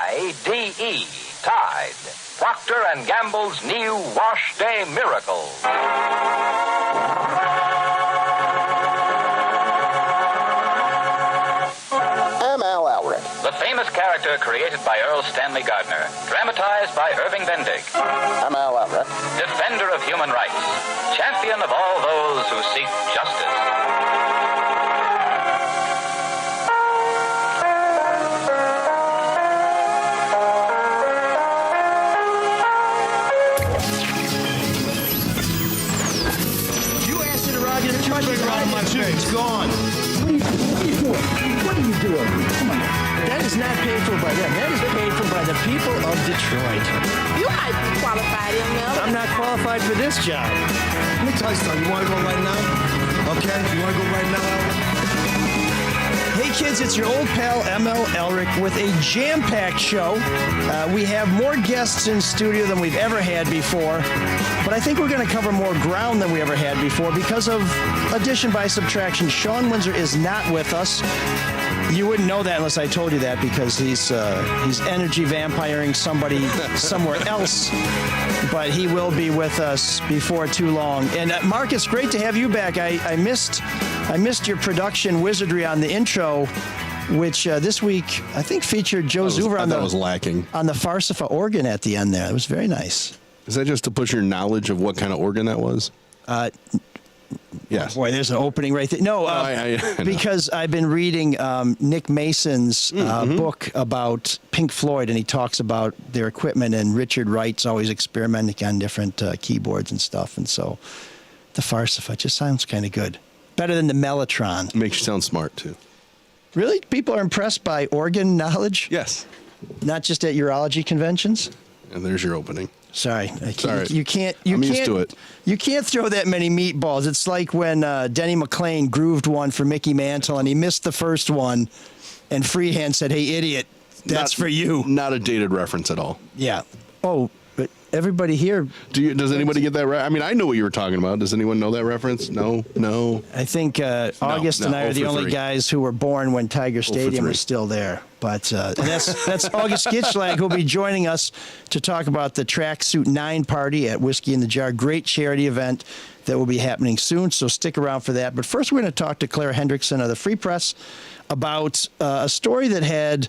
T-I-D-E. Tide. Procter & Gamble's new Wash Day Miracle. I'm Al Elric. The famous character created by Earl Stanley Gardner, dramatized by Irving Bendig. I'm Al Elric. Defender of human rights, champion of all those who seek justice. It's gone. What are you doing? Come on. That is not paid for by them. That is paid for by the people of Detroit. You might be qualified, ML. I'm not qualified for this job. Let me tell you something. You want to go right now? Okay? You want to go right now, Al? Hey kids, it's your old pal ML Elric with a jam-packed show. We have more guests in studio than we've ever had before, but I think we're going to cover more ground than we ever had before because of addition by subtraction. Sean Windsor is not with us. You wouldn't know that unless I told you that because he's energy vampiring somebody somewhere else, but he will be with us before too long. And Marcus, great to have you back. I missed your production wizardry on the intro, which this week I think featured Joe Zuver on the Farsifa organ at the end there. It was very nice. Is that just to push your knowledge of what kind of organ that was? Yes. Boy, there's an opening right there. No, I because I've been reading Nick Mason's book about Pink Floyd, and he talks about their equipment, and Richard Wright's always experimenting on different keyboards and stuff, and so the Farsifa just sounds kind of good. Better than the Mellotron. Makes you sound smart, too. Really? People are impressed by organ knowledge? Yes. Not just at urology conventions? And there's your opening. Sorry, Sorry. You can't. I'm used to it. You can't throw that many meatballs. It's like when Denny McClain grooved one for Mickey Mantle, and he missed the first one, and Freehand said, "Hey, idiot, that's for you." Not a dated reference at all. Yeah. Oh, but everybody here. Does anybody get that? I mean, I know what you were talking about. Does anyone know that reference? No. I think August and I are the only guys who were born when Tiger Stadium was still there. But and that's August Gitschlag, who'll be joining us to talk about the Tracksuit 9 party at Whiskey in the Jar. Great charity event that will be happening soon, so stick around for that. But first, we're going to talk to Claire Hendrickson of the Free Press about a story that had,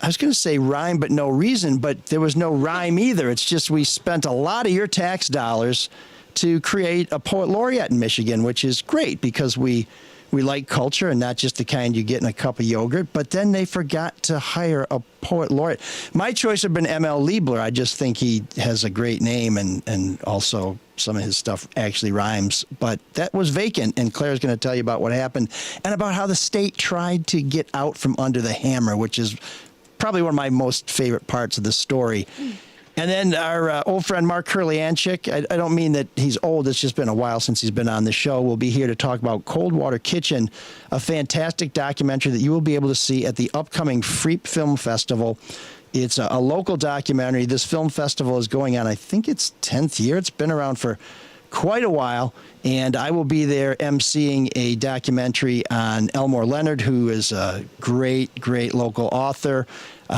I was going to say rhyme, but no reason, but there was no rhyme either. It's just we spent a lot of your tax dollars to create a poet laureate in Michigan, which is great because we like culture and not just the kind you get in a cup of yogurt, but then they forgot to hire a poet laureate. My choice would have been M.L. Liebler. I just think he has a great name and also some of his stuff actually rhymes. But that was vacant, and Claire's going to tell you about what happened and about how the state tried to get out from under the hammer, which is probably one of my most favorite parts of the story. And then our old friend Mark Kurlianchik, I don't mean that he's old, it's just been a while since he's been on the show, will be here to talk about Cold Water Kitchen, a fantastic documentary that you will be able to see at the upcoming Freep Film Festival. It's a local documentary. This film festival is going on, I think it's 10th year. It's been around for quite a while, and I will be there emceeing a documentary on Elmore Leonard, who is a great local author.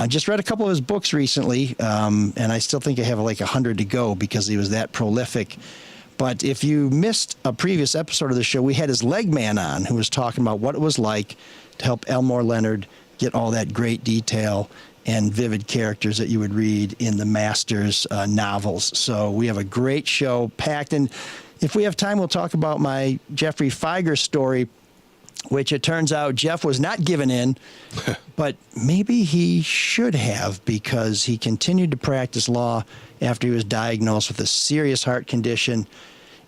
Just read a couple of his books recently, and I still think I have like 100 to go because he was that prolific. But if you missed a previous episode of the show, we had his leg man on who was talking about what it was like to help Elmore Leonard get all that great detail and vivid characters that you would read in the Masters novels. So we have a great show packed. And if we have time, we'll talk about my Jeffrey Feiger story, which it turns out Jeff was not given in, but maybe he should have because he continued to practice law after he was diagnosed with a serious heart condition.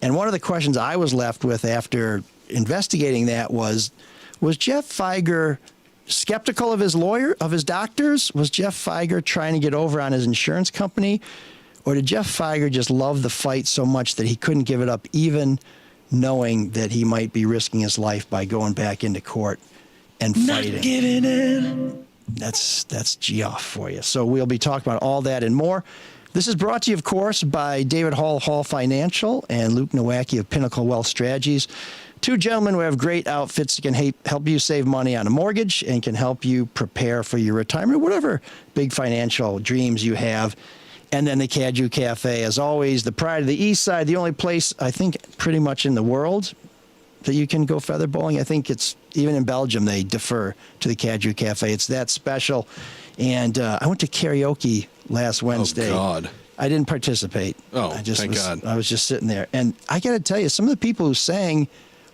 And one of the questions I was left with after investigating that was Jeff Feiger skeptical of his lawyer, of his doctors? Was Jeff Feiger trying to get over on his insurance company? Or did Jeff Feiger just love the fight so much that he couldn't give it up, even knowing that he might be risking his life by going back into court and fighting? Not giving in. That's Geoff for you. So we'll be talking about all that and more. This is brought to you, of course, by David Hall Financial and Luke Nowacki of Pinnacle Wealth Strategies. Two gentlemen who have great outfits that can help you save money on a mortgage and can help you prepare for your retirement, whatever big financial dreams you have. And then the Caju Cafe, as always, the pride of the East Side, the only place, I think, pretty much in the world that you can go feather bowling. I think it's, even in Belgium, they defer to the Caju Cafe. It's that special. And I went to karaoke last Wednesday. Oh, God. I didn't participate. Oh, thank God. I was just sitting there. And I got to tell you, some of the people who sang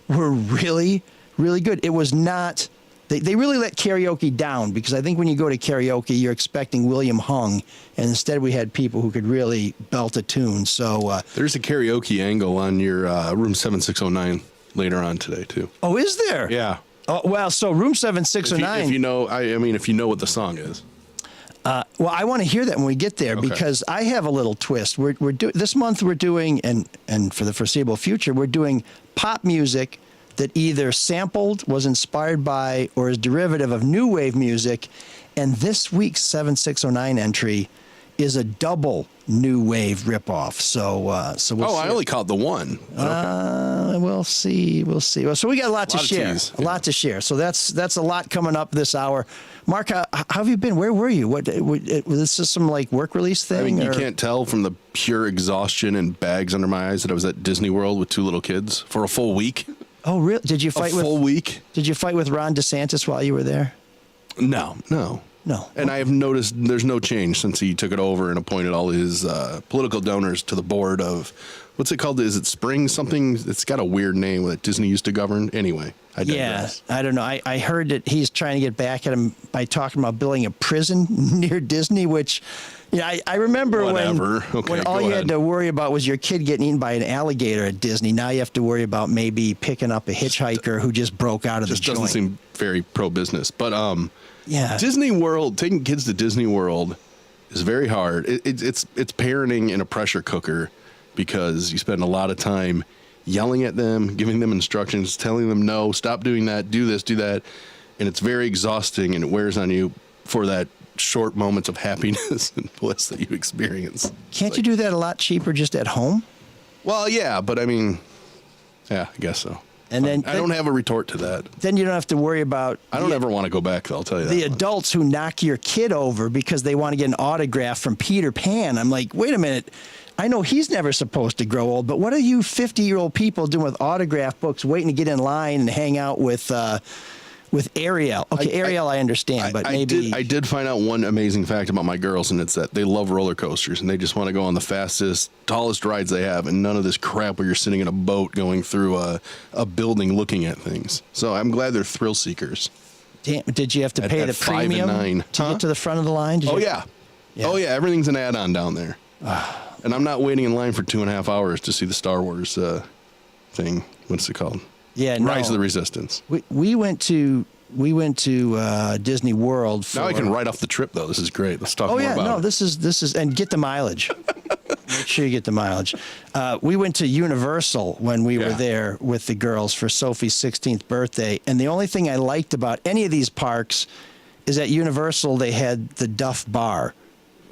were really, really good. It was not... They really let karaoke down, because I think when you go to karaoke, you're expecting William Hung, and instead we had people who could really belt a tune. So there's a karaoke angle on your room 7609 later on today too. Oh, is there? Yeah. Oh, well, so room 7609. If you know, I mean, if you know what the song is. Well, I want to hear that when we get there, because I have a little twist. This month we're doing, and for the foreseeable future, we're doing pop music that either sampled, was inspired by, or is derivative of new wave music. And this week's 7609 entry is a double new wave ripoff. So we'll see. I only caught the one. We'll see. Well, so we got a lot to share. A lot to share. So that's a lot coming up this hour. Mark, how have you been? Where were you? Was this some like work release thing? I mean, you can't tell from the pure exhaustion and bags under my eyes that I was at Disney World with two little kids for a full week. Oh, really? Did you fight a full week? Did you fight with Ron DeSantis while you were there? No. And I have noticed there's no change since he took it over and appointed all his political donors to the board of, what's it called? Is it Spring something? It's got a weird name that Disney used to govern. Anyway, I digress. Yeah, I don't know. I heard that he's trying to get back at him by talking about building a prison near Disney, which... Yeah, I remember when all you had to worry about was your kid getting eaten by an alligator at Disney. Now you have to worry about maybe picking up a hitchhiker who just broke out of the joint. Just doesn't seem very pro-business. But yeah, Disney World, taking kids to Disney World is very hard. It's parenting in a pressure cooker, because you spend a lot of time yelling at them, giving them instructions, telling them, no, stop doing that, do this, do that. And it's very exhausting, and it wears on you for that short moments of happiness and bliss that you experience. Can't you do that a lot cheaper just at home? Well, yeah, but I mean, yeah, I guess so. And then I don't have a retort to that. Then you don't have to worry about... I don't ever want to go back, I'll tell you that. The adults who knock your kid over because they want to get an autograph from Peter Pan. I'm like, wait a minute. I know he's never supposed to grow old, but what are you 50-year-old people doing with autograph books waiting to get in line and hang out with Ariel? Okay, Ariel, I understand, but maybe... I did find out one amazing fact about my girls, and it's that they love roller coasters, and they just want to go on the fastest, tallest rides they have, and none of this crap where you're sitting in a boat going through a building looking at things. So I'm glad they're thrill seekers. Damn, did you have to pay the premium 5 and 9 to get to the front of the line? Yeah. Oh, yeah, everything's an add-on down there. And I'm not waiting in line for 2.5 hours to see the Star Wars thing. What's it called? Yeah, Rise of the Resistance. We went to Disney World. Now I can write off the trip, though. This is great. Let's talk more about it. No, this is, and get the mileage. Make sure you get the mileage. We went to Universal when we were there with the girls for Sophie's 16th birthday, and the only thing I liked about any of these parks is at Universal they had the Duff Bar.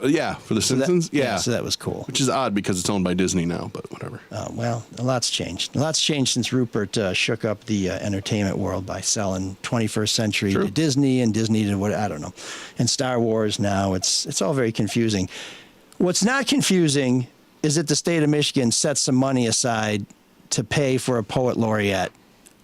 Yeah, for the Simpsons? So that was cool. Which is odd because it's owned by Disney now, but whatever. Well, a lot's changed. A lot's changed since Rupert shook up the entertainment world by selling 21st Century to Disney and Disney to what, I don't know. And Star Wars now, it's all very confusing. What's not confusing is that the state of Michigan set some money aside to pay for a poet laureate.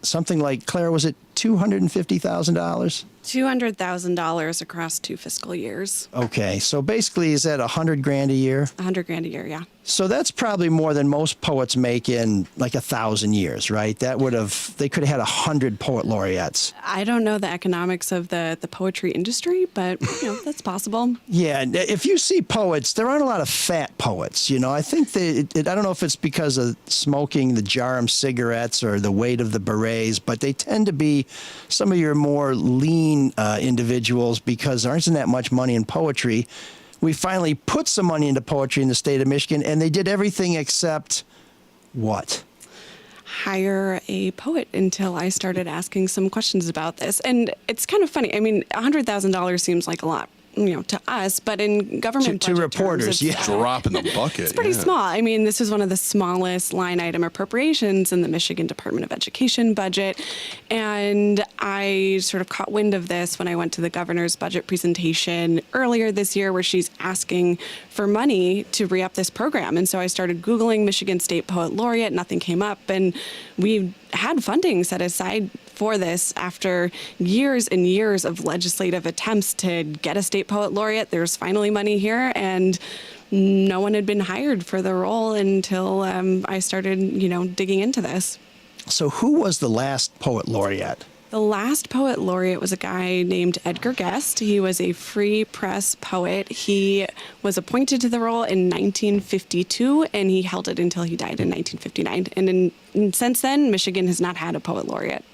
Something like, Claire, was it $250,000? $200,000 across 2 fiscal years. Okay, so basically, is that $100,000 a year? $100,000 a year, yeah. So that's probably more than most poets make in like 1,000 years, right? They could have had 100 poet laureates. I don't know the economics of the poetry industry, but that's possible. Yeah, if you see poets, there aren't a lot of fat poets. I think I don't know if it's because of smoking the Jarum cigarettes or the weight of the berets, but they tend to be some of your more lean individuals because there isn't that much money in poetry. We finally put some money into poetry in the state of Michigan, and they did everything except what? Hire a poet until I started asking some questions about this. And it's kind of funny. I mean, $100,000 seems like a lot. to us, but in government To budget reporters, terms, yeah. Drop in the bucket. it's pretty small. I mean, this is one of the smallest line item appropriations in the Michigan Department of Education budget. And I sort of caught wind of this when I went to the governor's budget presentation earlier this year, where she's asking for money to re-up this program. And so I started Googling Michigan State Poet Laureate. Nothing came up. And we had funding set aside for this after years and years of legislative attempts to get a state poet laureate. There's finally money here, and no one had been hired for the role until I started, digging into this. So who was the last poet laureate? The last poet laureate was a guy named Edgar Guest. He was a free press poet. He was appointed to the role in 1952, and he held it until he died in 1959. And since then, Michigan has not had a poet laureate.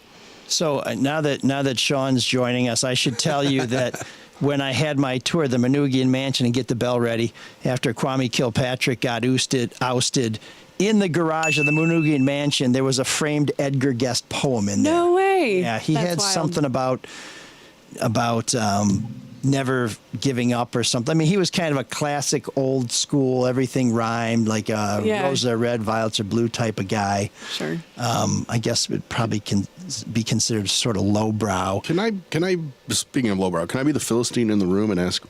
So now that Sean's joining us, I should tell you that when I had my tour of the Manoogian Mansion and Get the Bell Ready, after Kwame Kilpatrick got ousted, in the garage of the Manoogian Mansion, there was a framed Edgar Guest poem in there. No way. Yeah, he That's had wild. something about never giving up or something. I mean, he was kind of a classic old school, everything rhymed, like roses are red, violets are blue type of guy. Sure. I guess it probably can be considered sort of lowbrow. Can I, speaking of lowbrow, can I be the Philistine in the room and ask,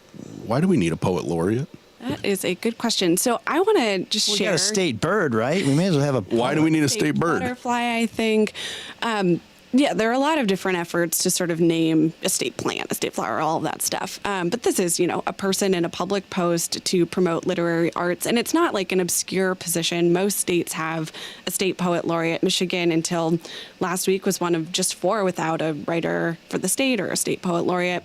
why do we need a poet laureate? That is a good question. So I want to just We share. got a state bird, right? We may as well have a. Why do we need a state bird? Butterfly, I think. Yeah, there are a lot of different efforts to sort of name a state plant, a state flower, all of that stuff. But this is, a person in a public post to promote literary arts. And it's not like an obscure position. Most states have a state poet laureate. Michigan, until last week, was one of just 4 without a writer for the state or a state poet laureate.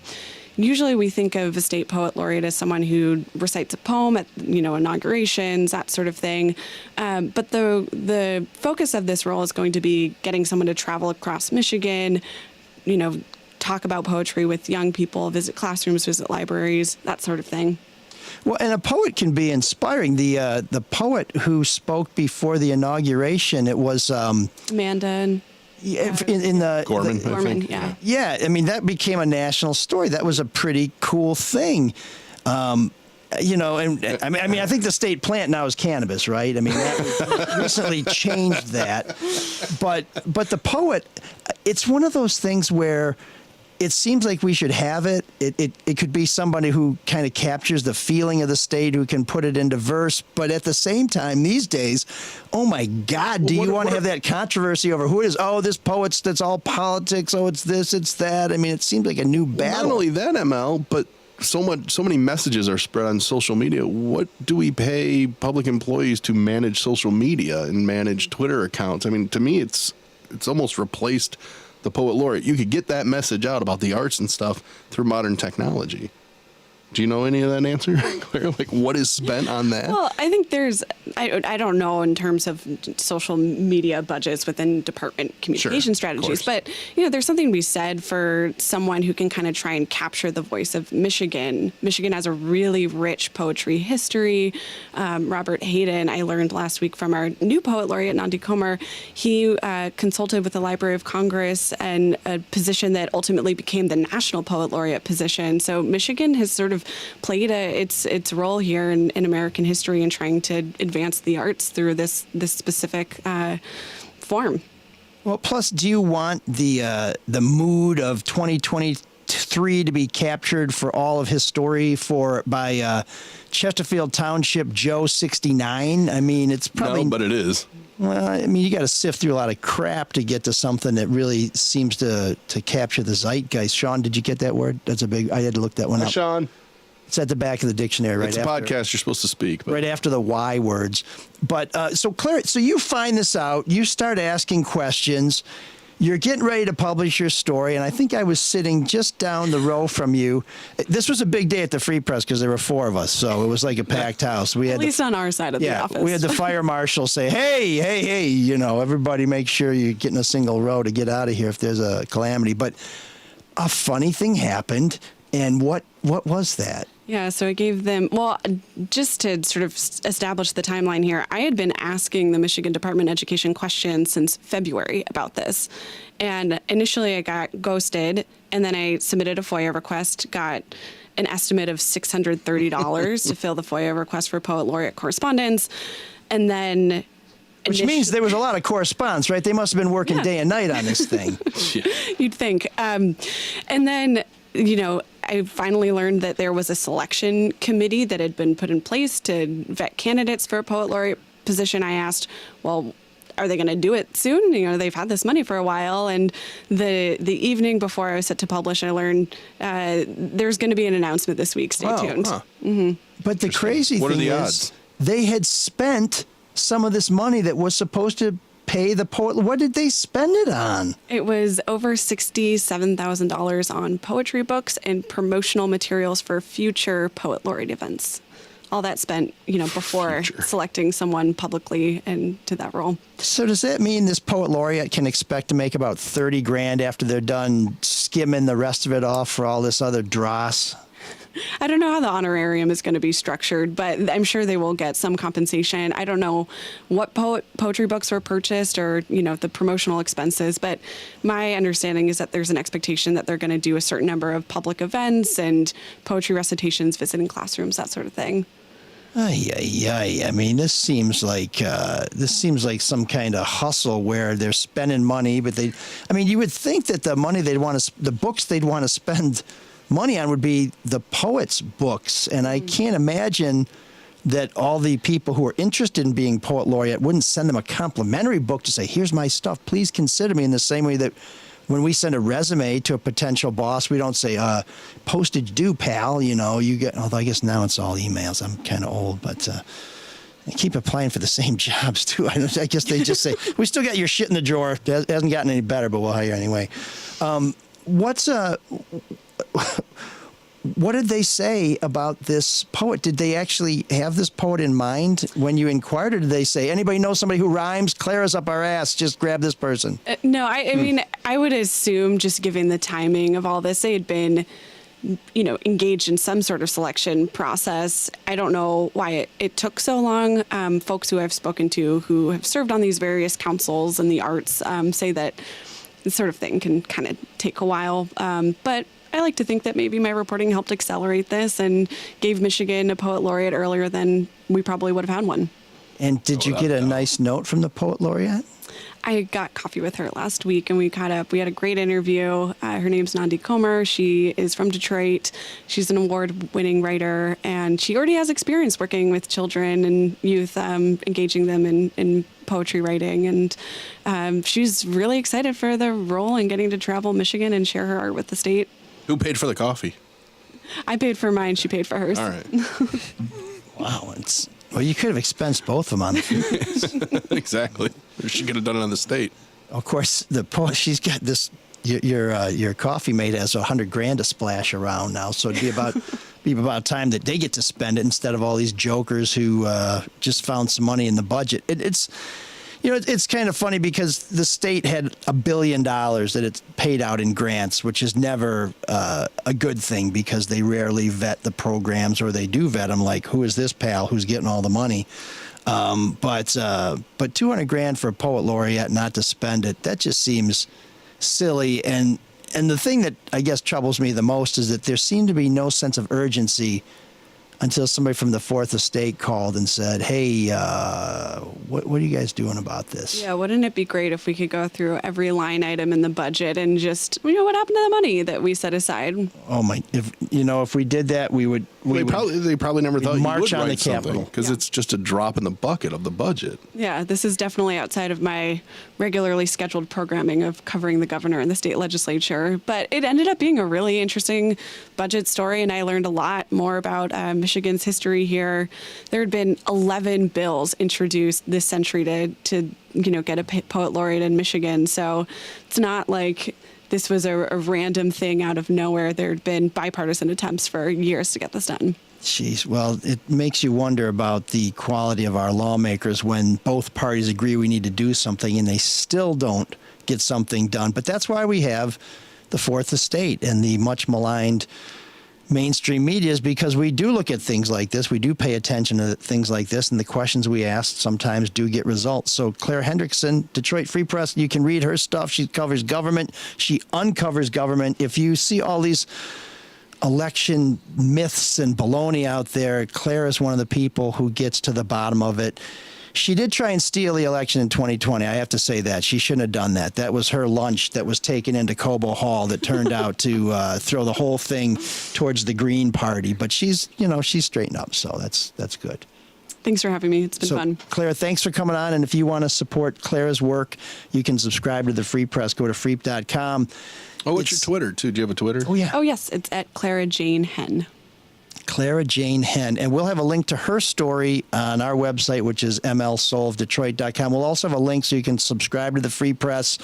Usually we think of a state poet laureate as someone who recites a poem at, inaugurations, that sort of thing. But the focus of this role is going to be getting someone to travel across Michigan, talk about poetry with young people, visit classrooms, visit libraries, that sort of thing. Well, and a poet can be inspiring. The poet who spoke before the inauguration, it was Amanda and in the Gorman, the- I Gorman, think. yeah. Yeah, I mean, that became a national story. That was a pretty cool thing. And I think the state plant now is cannabis, right? I mean, that recently changed that. But the poet, it's one of those things where it seems like we should have it. It could be somebody who kind of captures the feeling of the state, who can put it into verse. But at the same time, these days, oh my God, do you want to have that controversy over who it is? Oh, this poet's, that's all politics. Oh, it's this, it's that. I mean, it seems like a new battle. Not only that, ML, but so many messages are spread on social media. What do we pay public employees to manage social media and manage Twitter accounts? I mean, to me, it's almost replaced the poet laureate. You could get that message out about the arts and stuff through modern technology. Do you know any of that answer, Claire? Like, what is spent on that? Well, I think I don't know in terms of social media budgets within department communication strategies, but, there's something to be said for someone who can kind of try and capture the voice of Michigan. Michigan has a really rich poetry history. Robert Hayden, I learned last week from our new poet laureate, Nandi Comer, he consulted with the Library of Congress and a position that ultimately became the National Poet Laureate position. So Michigan has sort of played its role here in American history in trying to advance the arts through this specific form. Well, plus, do you want the mood of 2023 to be captured for all of his story by Chesterfield Township Joe 69? I mean, it's probably No, but it is. Well, I mean, you got to sift through a lot of crap to get to something that really seems to capture the zeitgeist. Sean, did you get that word? That's a big. I had to look that one up. Sean. It's at the back of the dictionary, right? It's a podcast. You're supposed to speak. But. Right after the Y words. But so, Claire, so you find this out. You start asking questions. You're getting ready to publish your story, and I think I was sitting just down the row from you. This was a big day at the Free Press because there were 4 of us, so it was like a packed house. We had At least on our side of the office. we had the fire marshal say, hey, everybody make sure you get in a single row to get out of here if there's a calamity. But a funny thing happened, and what was that? Yeah, so it gave them, well, just to sort of establish the timeline here, I had been asking the Michigan Department of Education questions since February about this. And initially I got ghosted, and then I submitted a FOIA request, got an estimate of $630 to fill the FOIA request for poet laureate correspondence. And then... Which means there was a lot of correspondence, right? They must have been working day and night on this thing. You'd think. And then, you know, I finally learned that there was a selection committee that had been put in place to vet candidates for a poet laureate position. I asked, well, are they going to do it soon? You know, they've had this money for a while. And the evening before I was set to publish, I learned there's going to be an announcement this week. Stay tuned. Huh. Mm-hmm. But the crazy thing is they had spent some of this money that was supposed to pay the poet. What did they spend it on? It was over $67,000 on poetry books and promotional materials for future poet laureate events. All that spent, you know, before selecting someone publicly into that role. So does that mean this poet laureate can expect to make about $30,000 after they're done skimming the rest of it off for all this other dross? I don't know how the honorarium is going to be structured, but I'm sure they will get some compensation. I don't know what poetry books were purchased or, you know, the promotional expenses, but my understanding is that there's an expectation that they're going to do a certain number of public events and poetry recitations, visiting classrooms, that sort of thing. I mean, this seems like some kind of hustle where they're spending money, but you would think that the money the books they'd want to spend money on would be the poets' books. And I can't imagine that all the people who are interested in being poet laureate wouldn't send them a complimentary book to say, here's my stuff, please consider me, in the same way that when we send a resume to a potential boss, we don't say, postage due, pal, you know, you get, although I guess now it's all emails. I'm kind of old, but I keep applying for the same jobs too. I guess they just say, we still got your shit in the drawer. It hasn't gotten any better, but we'll hire you anyway. What did they say about this poet? Did they actually have this poet in mind when you inquired, or did they say, anybody know somebody who rhymes? Clara's up our ass. Just grab this person. No, I mean, I would assume, just given the timing of all this, they had been, you know, engaged in some sort of selection process. I don't know why it took so long. Folks who I've spoken to who have served on these various councils in the arts say that this sort of thing can kind of take a while. But I like to think that maybe my reporting helped accelerate this and gave Michigan a poet laureate earlier than we probably would have had one. And did you get a nice note from the poet laureate? I got coffee with her last week and we caught up. We had a great interview. Her name's Nandi Comer. She is from Detroit. She's an award-winning writer, and she already has experience working with children and youth, engaging them in poetry writing. And she's really excited for the role and getting to travel Michigan and share her art with the state. Who paid for the coffee? I paid for mine. She paid for hers. All right. Wow. Well, you could have expensed both of them on the food. Exactly. She could have done it on the state. Of course, the poet, she's got this. Your coffee mate has $100,000 to splash around now, so it'd be about time that they get to spend it instead of all these jokers who just found some money in the budget. It's kind of funny because the state had $1 billion that it's paid out in grants, which is never a good thing because they rarely vet the programs, or they do vet them, like, who is this pal who's getting all the money? But $200,000 for a poet laureate not to spend it, that just seems silly. And the thing that I guess troubles me the most is that there seemed to be no sense of urgency until somebody from the Fourth Estate called and said, hey, what are you guys doing about this? Yeah, wouldn't it be great if we could go through every line item in the budget and just, what happened to the money that we set aside? Oh my, if we did that, they probably never thought march you would on write the Capitol. because it's just a drop in the bucket of the budget. Yeah, this is definitely outside of my regularly scheduled programming of covering the governor and the state legislature. But it ended up being a really interesting budget story, and I learned a lot more about Michigan's history here. There had been 11 bills introduced this century to get a poet laureate in Michigan. So it's not like this was a random thing out of nowhere. There had been bipartisan attempts for years to get this done. Jeez, well, it makes you wonder about the quality of our lawmakers when both parties agree we need to do something and they still don't get something done. But that's why we have the Fourth Estate and the much maligned mainstream media, is because we do look at things like this. We do pay attention to things like this, and the questions we ask sometimes do get results. So Claire Hendrickson, Detroit Free Press, you can read her stuff. She covers government. She uncovers government. If you see all these election myths and baloney out there. Claire is one of the people who gets to the bottom of it. She did try and steal the election in 2020. I have to say that. She shouldn't have done that. That was her lunch that was taken into Cobo Hall that turned out to throw the whole thing towards the Green Party. But she's straightened up, so that's good. Thanks for having me. It's been fun. Claire, thanks for coming on. And if you want to support Claire's work, you can subscribe to the Free Press. Go to freep.com. Oh, what's your Twitter, too? Do you have a Twitter? Oh, yeah. Oh, yes. It's at Clara Jane Hen. Clara Jane Hen. And we'll have a link to her story on our website, which is mlsoulofdetroit.com. We'll also have a link so you can subscribe to the Free Press.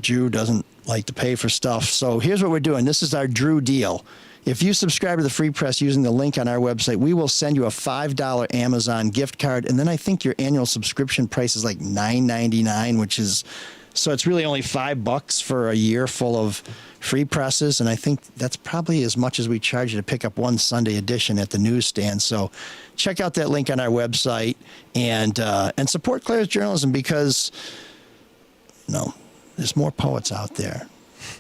Drew doesn't like to pay for stuff. So here's what we're doing. This is our Drew deal. If you subscribe to the Free Press using the link on our website, we will send you a $5 Amazon gift card. And then I think your annual subscription price is like $9.99, which is... So it's really only $5 for a year full of free presses, and I think that's probably as much as we charge you to pick up one Sunday edition at the newsstand. So check out that link on our website and support Claire's journalism because there's more poets out there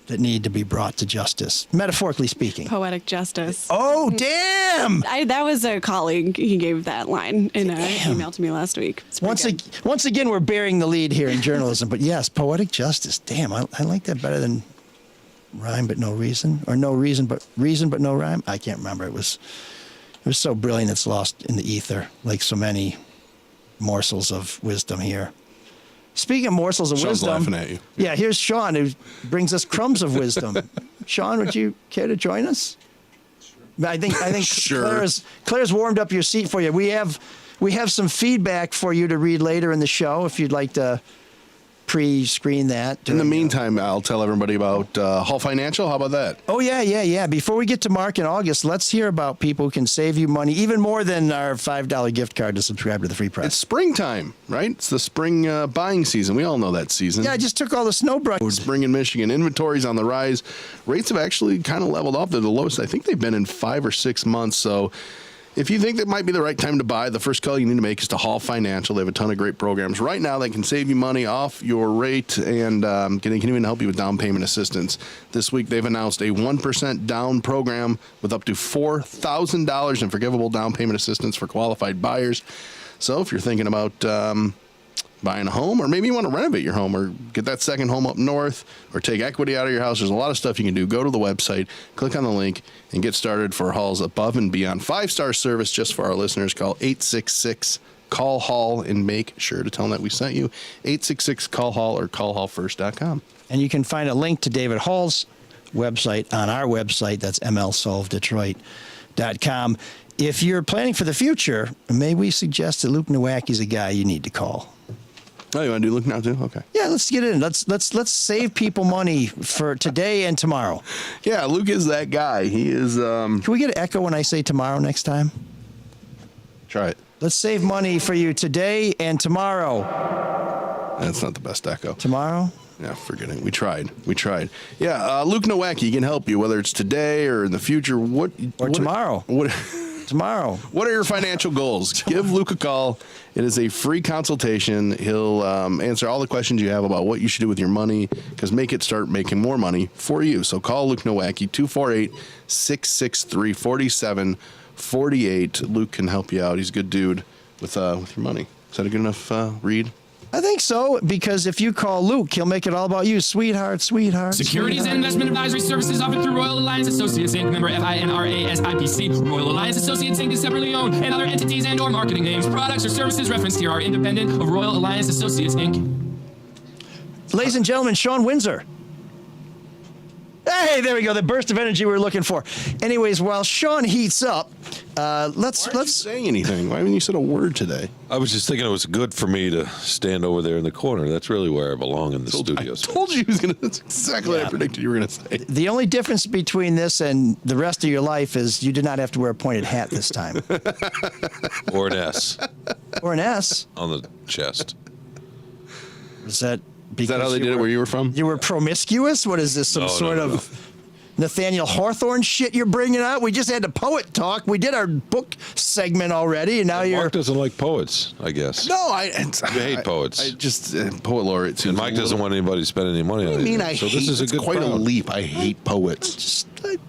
that need to be brought to justice, metaphorically speaking. Poetic justice. Oh, damn! That was a colleague. He gave that line in an email to me last week. Once again, we're bearing the lead here in journalism. But yes, poetic justice. Damn, I like that better than rhyme but no reason, or no reason but no rhyme. I can't remember. It was so brilliant. It's lost in the ether, like so many morsels of wisdom here. Speaking of morsels of Sean's wisdom, laughing at you. Yeah, here's Sean who brings us crumbs of wisdom. Sean, would you care to join us? I think Sure. Claire's warmed up your seat for you. We have some feedback for you to read later in the show if you'd like to pre-screen that. In the meantime, I'll tell everybody about Hall Financial. How about that? Oh, yeah. Before we get to Mark in August, let's hear about people who can save you money, even more than our $5 gift card to subscribe to the Free Press. It's springtime, right? It's the spring buying season. We all know that season. Yeah, I just took all the snow brush. Spring in Michigan. Inventory's on the rise. Rates have actually kind of leveled off. They're the lowest I think they've been in 5 or 6 months. So if you think that might be the right time to buy, the first call you need to make is to Hall Financial. They have a ton of great programs right now that can save you money off your rate and can even help you with down payment assistance. This week, they've announced a 1% down program with up to $4,000 in forgivable down payment assistance for qualified buyers. So if you're thinking about buying a home, or maybe you want to renovate your home or get that second home up north or take equity out of your house, there's a lot of stuff you can do. Go to the website, click on the link, and get started for Hall's above and beyond 5-star service just for our listeners. Call 866-CALL-HALL and make sure to tell them that we sent you. 866-CALL-HALL or callhallfirst.com. And you can find a link to David Hall's website on our website. That's mlsolvedetroit.com. If you're planning for the future, may we suggest that Luke Nowacki's a guy you need to call. Oh, you want to do Luke now too? Okay. Yeah, let's get in. Let's save people money for today and tomorrow. Yeah, Luke is that guy. He is. Can we get an echo when I say tomorrow next time? Try it. Let's save money for you today and tomorrow. That's not the best echo. Tomorrow? Yeah, forgetting. We tried. Yeah, Luke Nowacki can help you, whether it's today or in the future. Tomorrow. Tomorrow. What are your financial goals? Give Luke a call. It is a free consultation. He'll answer all the questions you have about what you should do with your money, because start making more money for you. So call Luke Nowacki, 248-663-4748. Luke can help you out. He's a good dude with your money. Is that a good enough read? I think so, because if you call Luke, he'll make it all about you. Sweetheart. Securities and investment advisory services offered through Royal Alliance Associates, Inc., member FINRA-SIPC. Royal Alliance Associates, Inc. is separately owned, and other entities and or marketing names, products, or services referenced here are independent of Royal Alliance Associates, Inc. Ladies and gentlemen, Sean Windsor. Hey, there we go. The burst of energy we were looking for. Anyways, while Sean heats up, let's saying anything. Why haven't you said a word today? I was just thinking it was good for me to stand over there in the corner. That's really where I belong in the studios. I told you he was going to. That's exactly what I predicted you were going to say. The only difference between this and the rest of your life is you did not have to wear a pointed hat this time. Or an S. Or an S. On the chest. Is that how they did it where you were from? You were promiscuous? What is this, some sort of Nathaniel Hawthorne shit you're bringing out. We just had the poet talk. We did our book segment already, and now Mark doesn't like poets, I guess. No, I hate poets. I just poet laureate. And Mike doesn't want anybody to spend any money on it. I mean, so this is a it's good quite crowd. a leap. I hate poets.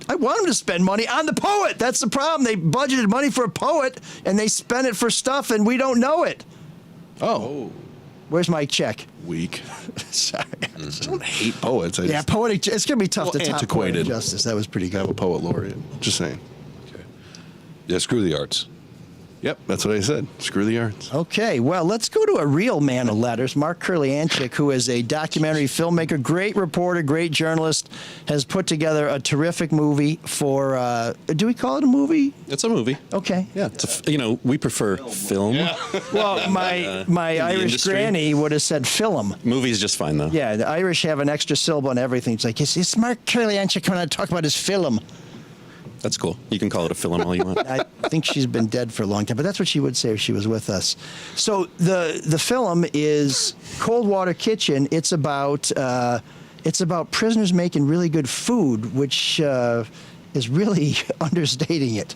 I want them to spend money on the poet. That's the problem. They budgeted money for a poet, and they spent it for stuff, and we don't know it. Oh. Where's my check? Weak. Sorry. I don't hate poets. Yeah, poetic. It's going to be tough to top antiquated. Poetic Justice. That was pretty good. I have a poet laureate. Just saying. Okay. Yeah, screw the arts. Yep, that's what I said. Screw the arts. Okay, well, let's go to a real man of letters, Mark Kurlianchik, who is a documentary filmmaker, great reporter, great journalist, has put together a terrific movie for, do we call it a movie? It's a movie. Okay. Yeah, it's we prefer film. Yeah. Well, my Irish industry. granny would have said film. Movie's just fine, though. Yeah, the Irish have an extra syllable and everything. It's like, it's Mark Kurlianchik coming to talk about his film. That's cool. You can call it a film all you want. I think she's been dead for a long time, but that's what she would say if she was with us. So the film is Cold Water Kitchen. It's about prisoners making really good food, which is really understating it.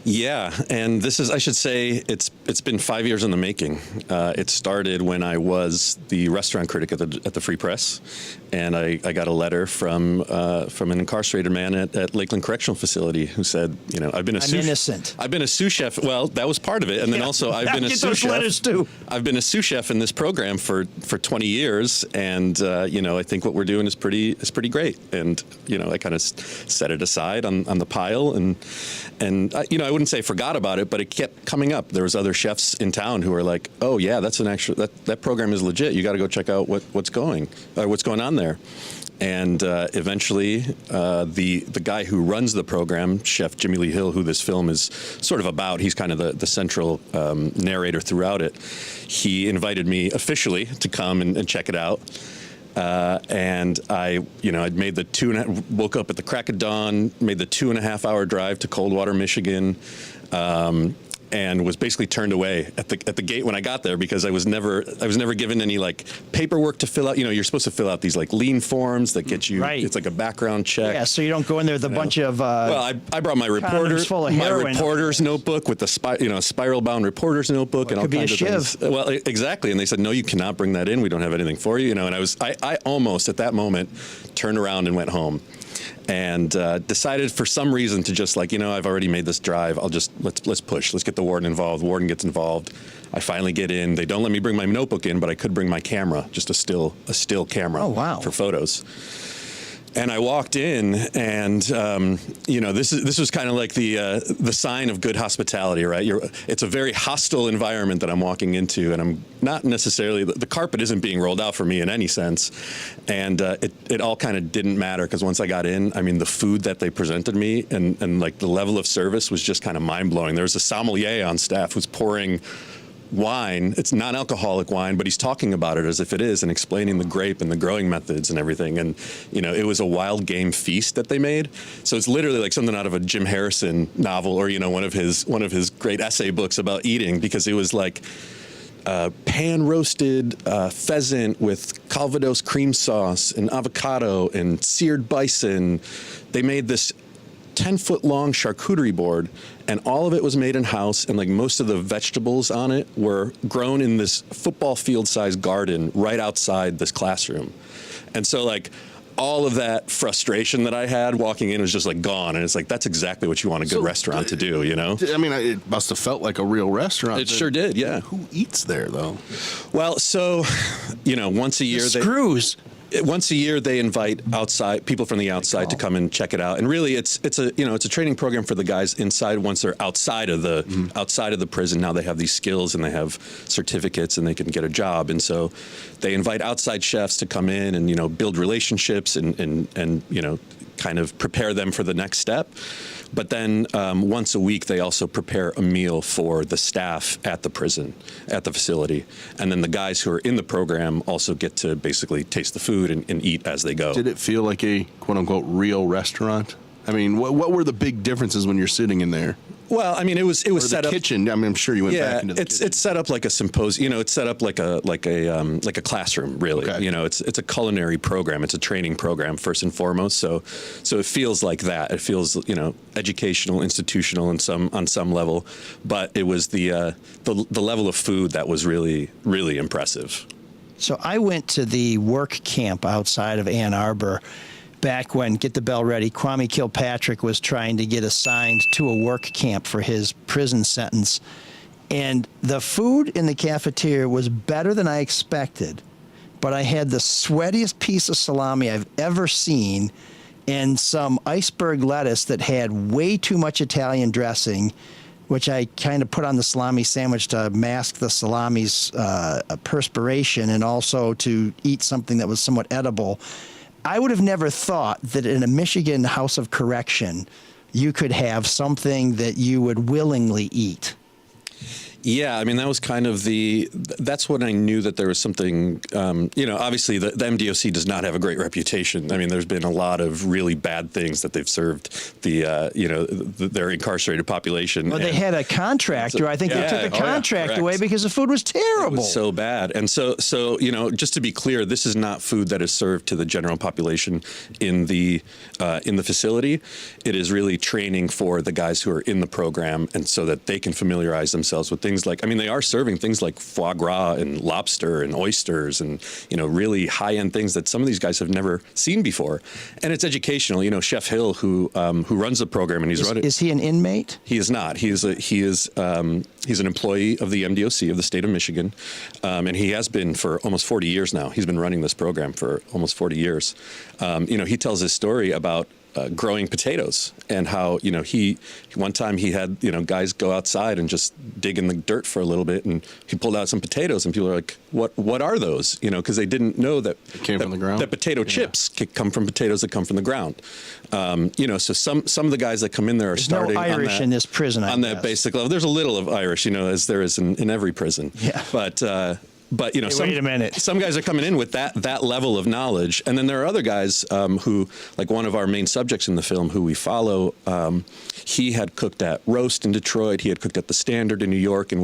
Yeah, and this is, I should say, it's been 5 years in the making. It started when I was the restaurant critic at the Free Press, and I got a letter from an incarcerated man at Lakeland Correctional Facility who said, I've been a sous chef. Well, that was part of it, and then also I've been a sous chef. Letters too. I've been a sous chef in this program for 20 years, and I think what we're doing is pretty great. And I kind of set it aside on the pile, and I wouldn't say forgot about it, but it kept coming up. There was other chefs in town who were like, "Oh yeah, that's that program is legit. You got to go check out what's going on there." And eventually, the guy who runs the program, Chef Jimmy Lee Hill, who this film is sort of about, he's kind of the central narrator throughout it. He invited me officially to come and check it out. And I'd made woke up at the crack of dawn, made the 2.5-hour drive to Coldwater, Michigan, and was basically turned away at the gate when I got there because I was never given any like paperwork to fill out. You're supposed to fill out these like lien forms that get you. Right. It's like a background check. Yeah, so you don't go in there with a bunch of. Well, I brought my reporter's notebook with the spiral bound reporter's notebook and all kinds of things. Well, exactly, and they said no, you cannot bring that in. We don't have anything for you. And I almost at that moment turned around and went home. And decided for some reason to just I've already made this drive. Let's push. Let's get the warden involved. Warden gets involved. I finally get in. They don't let me bring my notebook in, but I could bring my camera, just a still camera. Oh, wow. For photos. And I walked in, and this was kind of like the sign of good hospitality, right? It's a very hostile environment that I'm walking into, and I'm not necessarily the carpet isn't being rolled out for me in any sense, and it all kind of didn't matter because once I got in, I mean the food that they presented me and like the level of service was just kind of mind blowing. There was a sommelier on staff who's pouring wine. It's non-alcoholic wine, but he's talking about it as if it is and explaining the grape and the growing methods and everything. And it was a wild game feast that they made. So it's literally like something out of a Jim Harrison novel or one of his great essay books about eating, because it was like pan roasted pheasant with Calvados cream sauce and avocado and seared bison. They made this 10-foot long charcuterie board, and all of it was made in house, and like most of the vegetables on it were grown in this football field sized garden right outside this classroom. And so like all of that frustration that I had walking in was just like gone, and it's like that's exactly what you want a good restaurant to do, I mean, it must have felt like a real restaurant. It sure did, yeah. Who eats there though? Well, so once a year once a year they invite people from the outside to come and check it out, and really it's a training program for the guys inside. Once they're outside of the prison, now they have these skills and they have certificates and they can get a job, and so they invite outside chefs to come in and build relationships and kind of prepare them for the next step. But then once a week, they also prepare a meal for the staff at the prison, at the facility. And then the guys who are in the program also get to basically taste the food and eat as they go. Did it feel like a quote-unquote real restaurant? I mean, what were the big differences when you're sitting in there? Well, I mean, it was set up. Kitchen. I mean, I'm sure you went back into the kitchen. It's set up like a symposium. You know, it's set up like a classroom, really. Okay. You know, it's a culinary program. It's a training program first and foremost. So it feels like that. It feels, you know, educational, institutional on some level. But it was the level of food that was really, really impressive. So I went to the work camp outside of Ann Arbor back when, get the bell ready, Kwame Kilpatrick was trying to get assigned to a work camp for his prison sentence. And the food in the cafeteria was better than I expected, but I had the sweatiest piece of salami I've ever seen and some iceberg lettuce that had way too much Italian dressing, which I kind of put on the salami sandwich to mask the salami's perspiration and also to eat something that was somewhat edible. I would have never thought that in a Michigan House of Correction, you could have something that you would willingly eat. Yeah, I mean, that was kind of that's when I knew that there was something, you know, obviously the MDOC does not have a great reputation. I mean, there's been a lot of really bad things that they've served their incarcerated population. Well, they had a contractor. I think they took the contract away because the food was terrible. It was so bad. And so, you know, just to be clear, this is not food that is served to the general population in the facility. It is really training for the guys who are in the program, and so that they can familiarize themselves with things like, I mean, they are serving things like foie gras and lobster and oysters and, you know, really high-end things that some of these guys have never seen before. And it's educational. You know, Chef Hill, who runs the program, and is he an inmate? He is not. He's an employee of the MDOC of the state of Michigan, and he has been for almost 40 years now. He's been running this program for almost 40 years. You know, he tells his story about growing potatoes and how, you know, one time he had, you know, guys go outside and just dig in the dirt for a little bit, and he pulled out some potatoes, and people are like, what are those? You know, because they didn't know that it came from the ground. That potato chips come from potatoes that come from the ground. You know, so some of the guys that come in there are starting no Irish in this prison, on that basic level. There's a little of Irish, you know, as there is in every prison. Yeah. But you know, wait a minute. Some guys are coming in with that level of knowledge, and then there are other guys who, like one of our main subjects in the film, who we follow. He had cooked at Roast in Detroit. He had cooked at the Standard in New York, and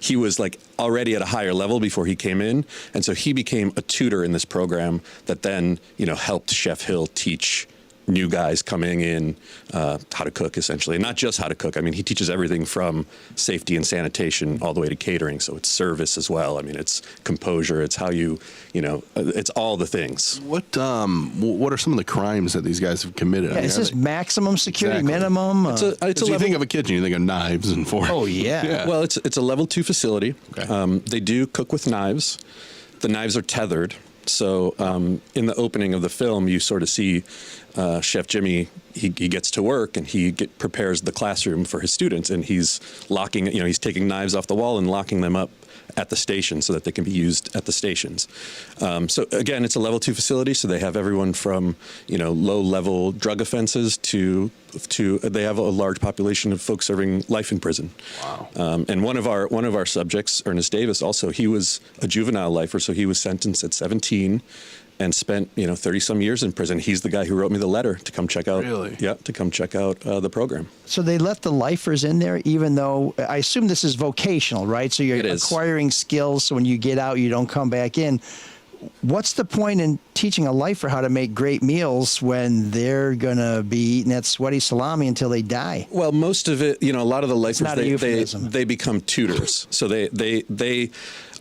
he was like already at a higher level before he came in, and so he became a tutor in this program that then, you know, helped Chef Hill teach new guys coming in how to cook, essentially. And not just how to cook. I mean, he teaches everything from safety and sanitation all the way to catering. So it's service as well. I mean, it's composure. It's how you know, it's all the things. What are some of the crimes that these guys have committed? Yeah, is this maximum security, minimum? It's you think of a kitchen, you think of knives and forks. Oh, yeah. Well, it's a level 2 facility. Okay. They do cook with knives. The knives are tethered. So in the opening of the film, you sort of see Chef Jimmy. He gets to work, and he prepares the classroom for his students, and he's locking. You know, he's taking knives off the wall and locking them up at the station so that they can be used at the stations. So again, it's a level 2 facility, so they have everyone from, you know, low-level drug offenses to they have a large population of folks serving life in prison. Wow. And one of our subjects, Ernest Davis, also, he was a juvenile lifer, so he was sentenced at 17 and spent, you know, 30-some years in prison. He's the guy who wrote me the letter to come check out. Really? Yeah, to come check out the program. So they let the lifers in there, even though I assume this is vocational, right? So you're acquiring skills, so when you get out, you don't come back in. What's the point in teaching a lifer how to make great meals when they're going to be eating that sweaty salami until they die? Well, most of it, you know, a lot of the lifers, they become tutors. So they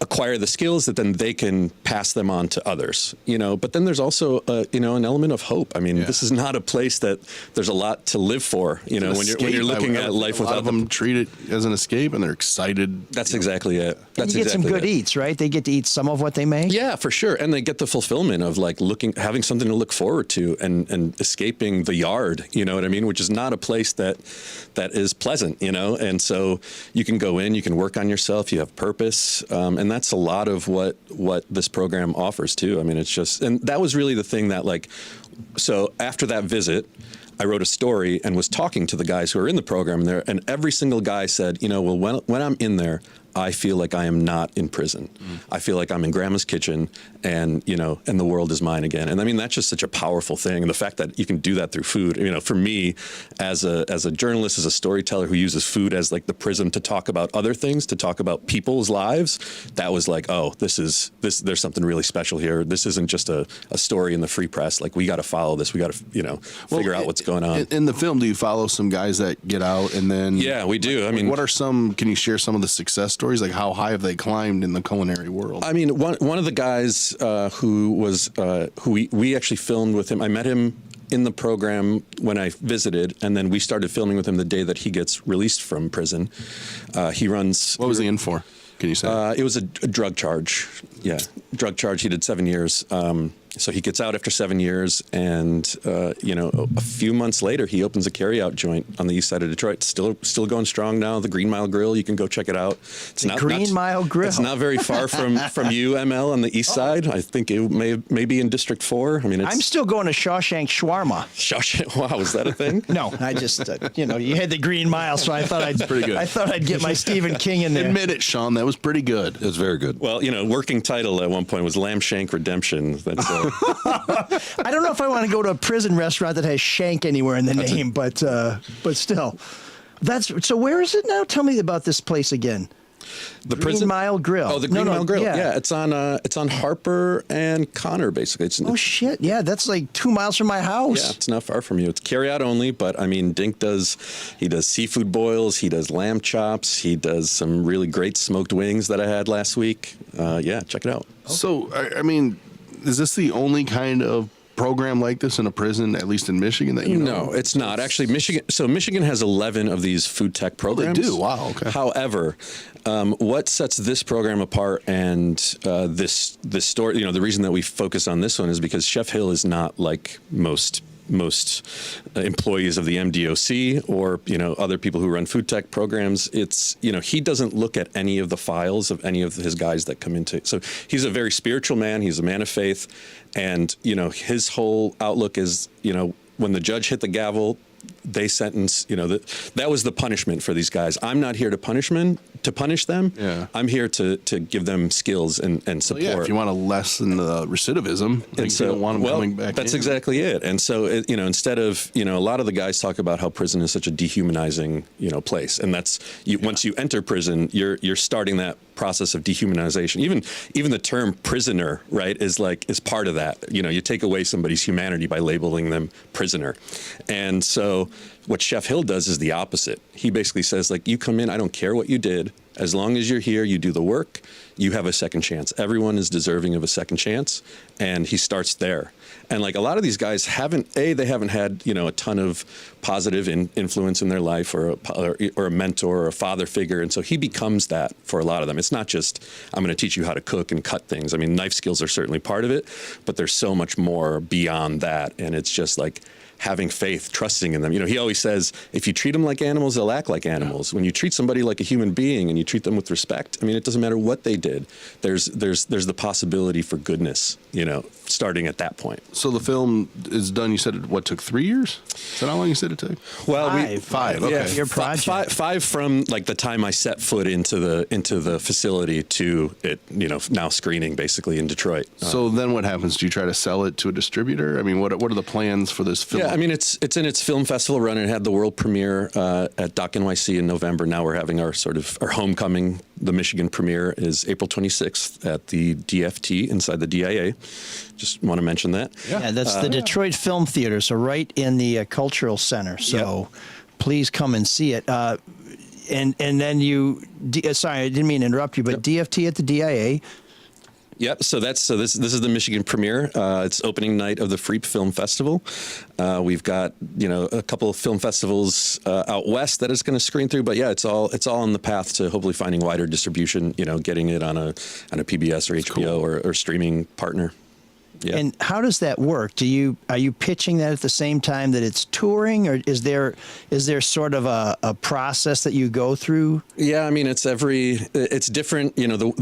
acquire the skills that then they can pass them on to others, you know. But then there's also, you know, an element of hope. I mean, this is not a place that there's a lot to live for, you know, when you're looking at life without them. Treat it as an escape, and they're excited. That's exactly it. That's you get some good eats, right? They get to eat some of what they make. Yeah, for sure. And they get the fulfillment of like having something to look forward to and escaping the yard, you know what I mean? Which is not a place that is pleasant, you know? And so you can go in, you can work on yourself, you have purpose. And that's a lot of what this program offers too. I mean, it's just, and that was really the thing that like, so after that visit, I wrote a story and was talking to the guys who are in the program there, and every single guy said, you know, well, when I'm in there, I feel like I am not in prison. I feel like I'm in grandma's kitchen, and and the world is mine again. And I mean, that's just such a powerful thing. And the fact that you can do that through food, for me, as a journalist, as a storyteller who uses food as like the prism to talk about other things, to talk about people's lives, that was like, oh, there's something really special here. This isn't just a story in the free press. Like, we got to follow this. We got to, figure out what's going on. In the film, do you follow some guys that get out and then? Yeah, we do. Can you share some of the success stories? Like, how high have they climbed in the culinary world? I mean, one of the guys who we actually filmed with him, I met him in the program when I visited, and then we started filming with him the day that he gets released from prison. He runs... What was he in for? Can you say? It was a drug charge. Yeah, drug charge. He did 7 years. So he gets out after 7 years, and a few months later, he opens a carryout joint on the east side of Detroit. Still going strong now. The Green Mile Grill. You can go check it out. It's Green Mile Grill. It's not very far from you, ML, on the east side. I think it may be in District 4. I mean, I'm still going to Shawshank Shawarma. Shawshank. Wow, is that a thing? No, I just you had the Green Mile, so I thought pretty good. I thought I'd get my Stephen King in there. Admit it, Sean. That was pretty good. It was very good. Well, working title at one point was Lamb Shank Redemption. That's. I don't know if I want to go to a prison restaurant that has shank anywhere in the name, but still. So where is it now? Tell me about this place again. The Green Mile Grill. Oh, the Green Mile Grill. Yeah, it's on Harper and Connor, basically. Shit! Yeah, that's like 2 miles from my house. Yeah, it's not far from you. It's carry-out only, but I mean, Dink does seafood boils, he does lamb chops, he does some really great smoked wings that I had last week. Yeah, check it out. So, I mean, is this the only kind of program like this in a prison, at least in Michigan, that you know? No, it's not. Actually, Michigan has 11 of these food tech programs. Oh, they do? Wow, okay. However, what sets this program apart and this story, the reason that we focus on this one is because Chef Hill is not like most employees of the MDOC or other people who run food tech programs. It's he doesn't look at any of the files of any of his guys that come into. So he's a very spiritual man. He's a man of faith, and his whole outlook is when the judge hit the gavel, they sentence, that was the punishment for these guys. I'm not here to punish them. Yeah. I'm here to give them skills and support. Well, yeah, if you want to lessen the recidivism, you don't want them coming back that's in. exactly it. And so, instead of, a lot of the guys talk about how prison is such a dehumanizing, place. And that's, once you enter prison, you're starting that process of dehumanization. Even the term prisoner, right, is part of that. You take away somebody's humanity by labeling them prisoner. And so what Chef Hill does is the opposite. He basically says, you come in, I don't care what you did. As long as you're here, you do the work, you have a second chance. Everyone is deserving of a second chance, and he starts there. And a lot of these guys haven't had a ton of positive influence in their life or a mentor or a father figure, and so he becomes that for a lot of them. It's not just I'm going to teach you how to cook and cut things. I mean, knife skills are certainly part of it, but there's so much more beyond that, and it's just having faith, trusting in them. He always says, if you treat them like animals, they'll act like animals. When you treat somebody like a human being and you treat them with respect, I mean, it doesn't matter what they did. There's the possibility for goodness, starting at that point. So the film is done, you said what took 3 years? Is that how long you said it took? Well, five. Okay. Yeah, your project. Five from the time I set foot into the facility to it, now screening basically in Detroit. So then what happens? Do you try to sell it to a distributor? I mean, what are the plans for this film? Yeah, I mean, it's in its film festival run. It had the world premiere at Doc NYC in November. Now we're having our homecoming. The Michigan premiere is April 26th at the DFT inside the DIA. Just want to mention that. Yeah, that's the Detroit Film Theater, so right in the Cultural Center. So please come and see it. And then sorry, I didn't mean to interrupt you, but DFT at the DIA. Yep. So this is the Michigan premiere. It's opening night of the Freep Film Festival. We've got a couple of film festivals out west that it's going to screen through. But yeah, it's all on the path to hopefully finding wider distribution. Getting it on a PBS or HBO or streaming partner. Yeah. And how does that work? Are you pitching that at the same time that it's touring, or is there sort of a process that you go through? Yeah, I mean, it's different. You know, the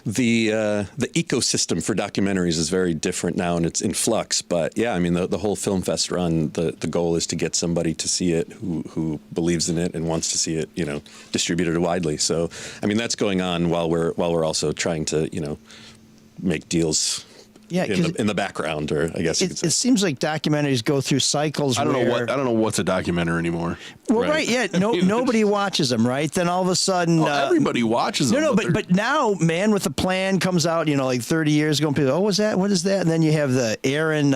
ecosystem for documentaries is very different now, and it's in flux. But yeah, I mean, the whole film fest run, the goal is to get somebody to see it who believes in it and wants to see it, you know, distributed widely. So, I mean, that's going on while we're also trying to, you know, make deals. Yeah, in the background, or I guess you could say. It seems like documentaries go through cycles. I don't know what's a documentary anymore. Well, right, yeah, nobody watches them, right? Then all of a sudden, everybody watches them. No, but now, Man with a Plan comes out, you know, like 30 years ago, and people, what is that? And then you have the Aaron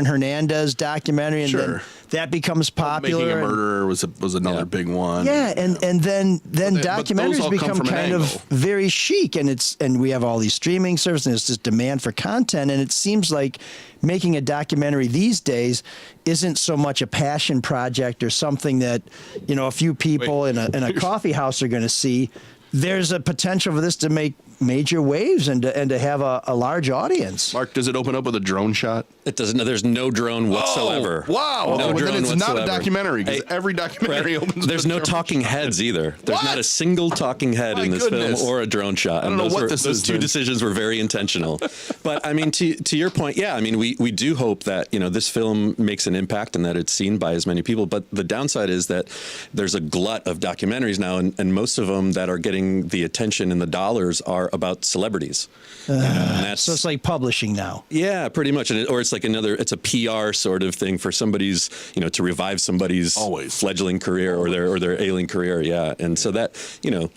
Hernandez documentary, and then that becomes popular. Making a Murderer was another big one. Yeah, and then documentaries become kind of very chic, and we have all these streaming services, and there's this demand for content, and it seems like making a documentary these days isn't so much a passion project or something that, you know, a few people in a coffee house are going to see. There's a potential for this to make major waves and to have a large audience. Mark, does it open up with a drone shot? It doesn't. There's no drone whatsoever. Oh, wow. No drone then it's whatsoever. not a documentary, because every documentary opens There's with no a drone talking shot. heads either. There's not a single talking head in this film or a drone shot. I don't know what this those is, two then. decisions were very intentional. But I mean, to your point, yeah, I mean, we do hope that, you know, this film makes an impact and that it's seen by as many people. But the downside is that there's a glut of documentaries now, and most of them that are getting the attention and the dollars are about celebrities. So it's like publishing now. Yeah, pretty much. Or it's like it's a PR sort of thing for somebody's, you know, to revive somebody's fledgling career or their ailing career. Yeah. And so that, you know,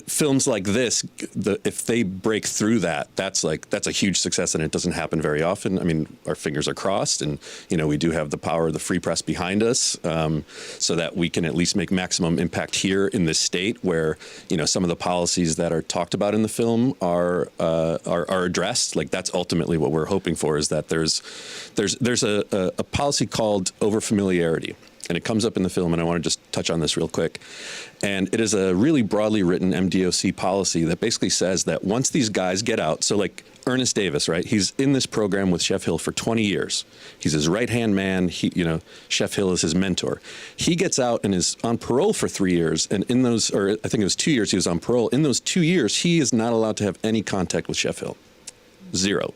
films like this, if they break through that's a huge success, and it doesn't happen very often. I mean, our fingers are crossed, and, you know, we do have the power of the free press behind us, so that we can at least make maximum impact here in this state where, you know, some of the policies that are talked about in the film are addressed. Like, that's ultimately what we're hoping for, is that there's a policy called overfamiliarity, and it comes up in the film, and I want to just touch on this real quick. And it is a really broadly written MDOC policy that basically says that once these guys get out, so like Ernest Davis, right? He's in this program with Chef Hill for 20 years. He's his right-hand man. Chef Hill is his mentor. He gets out and is on parole for 3 years. And in those, or I think it was 2 years, he was on parole. In those 2 years, he is not allowed to have any contact with Chef Hill. Zero.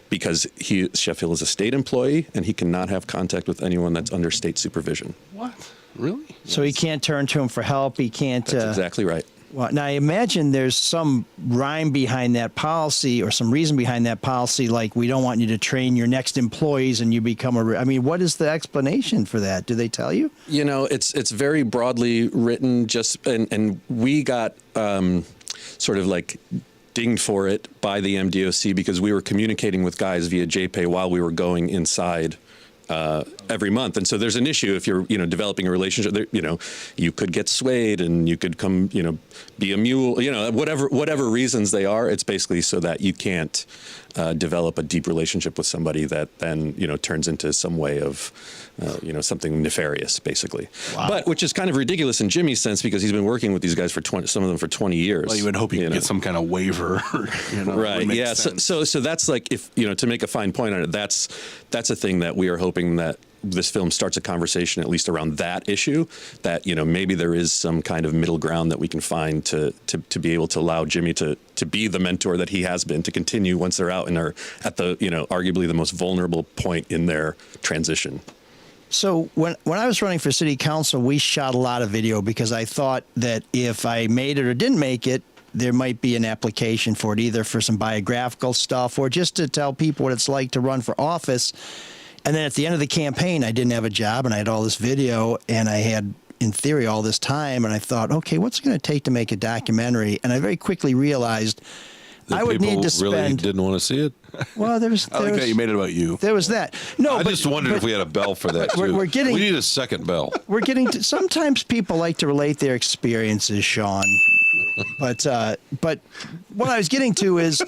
Because Chef Hill is a state employee, and he cannot have contact with anyone that's under state supervision. What? Really? So he can't turn to him for help. He can't. That's exactly right. Well, now I imagine there's some rhyme behind that policy, or some reason behind that policy, like we don't want you to train your next employees and you become I mean, what is the explanation for that? Do they tell you? You know, it's very broadly written. And we got sort of like dinged for it by the MDOC because we were communicating with guys via JPay while we were going inside every month. And so there's an issue if you're, you know, developing a relationship, you know, you could get swayed and you could come, you know, be a mule, you know, whatever reasons they are. It's basically so that you can't develop a deep relationship with somebody that then, you know, turns into some way of, you know, something nefarious, basically. Wow. But which is kind of ridiculous in Jimmy's sense because he's been working with these guys for some of them for 20 years. Well, you would hope you could get some kind of waiver. You know, right. Yeah. So that's like, if, you know, to make a fine point on it, that's a thing that we are hoping that this film starts a conversation at least around that issue, that, you know, maybe there is some kind of middle ground that we can find to be able to allow Jimmy to be the mentor that he has been, to continue once they're out and are at the, you know, arguably the most vulnerable point in their transition. So when I was running for city council, we shot a lot of video because I thought that if I made it or didn't make it, there might be an application for it, either for some biographical stuff or just to tell people what it's like to run for office. And then at the end of the campaign, I didn't have a job and I had all this video and I had, in theory, all this time. And I thought, okay, what's it going to take to make a documentary? And I very quickly realized I would need to spend. Really didn't want to see it. Well, there was. I like that you made it about you. There was that. No, I just wondered if we had a bell for that too. We need a second bell. We're getting to. Sometimes people like to relate their experiences, Sean. But what I was getting to is,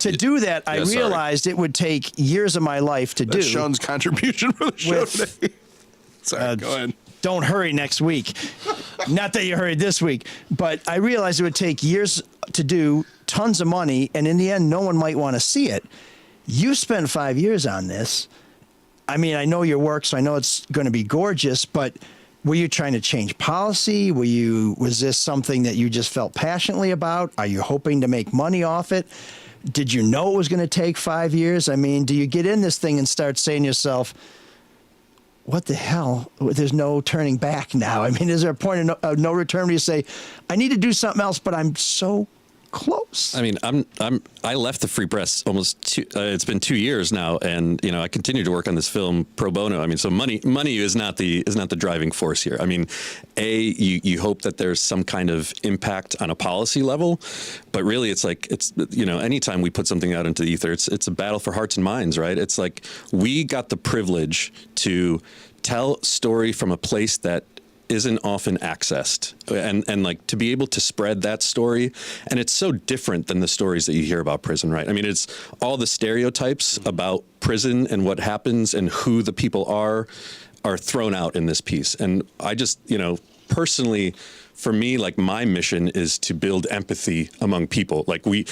to do that, I realized it would take years of my life to do. That's Sean's contribution for the show today. Sorry, go ahead. Don't hurry next week. Not that you hurried this week, but I realized it would take years to do, tons of money, and in the end, no one might want to see it. You spent 5 years on this. I mean, I know your work, so I know it's going to be gorgeous, but were you trying to change policy? Was this something that you just felt passionately about? Are you hoping to make money off it? Did you know it was going to take 5 years? I mean, do you get in this thing and start saying to yourself, what the hell? There's no turning back now. I mean, is there a point of no return where you say, I need to do something else, but I'm so close? I mean, I left the Free Press almost it's been 2 years now, and I continue to work on this film pro bono. I mean, so money is not the driving force here. I mean, you hope that there's some kind of impact on a policy level, but really it's anytime we put something out into the ether, it's a battle for hearts and minds, right? It's like we got the privilege to tell story from a place that isn't often accessed, and like to be able to spread that story. And it's so different than the stories that you hear about prison, right? I mean, it's all the stereotypes about prison and what happens and who the people are thrown out in this piece. And I just, personally, for me, like my mission is to build empathy among people. Like we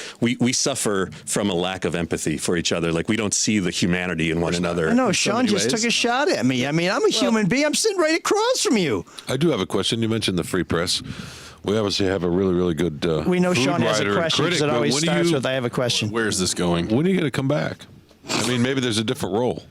suffer from a lack of empathy for each other. Like we don't see the humanity in one another. I know, Sean just took a shot at me. I mean, I'm a human being. I'm sitting right across from you. I do have a question. You mentioned the Free Press. We obviously have a really, really good we know Sean has a question because it always starts with, I have a question. Where is this going? When are you going to come back? I mean, maybe there's a different role.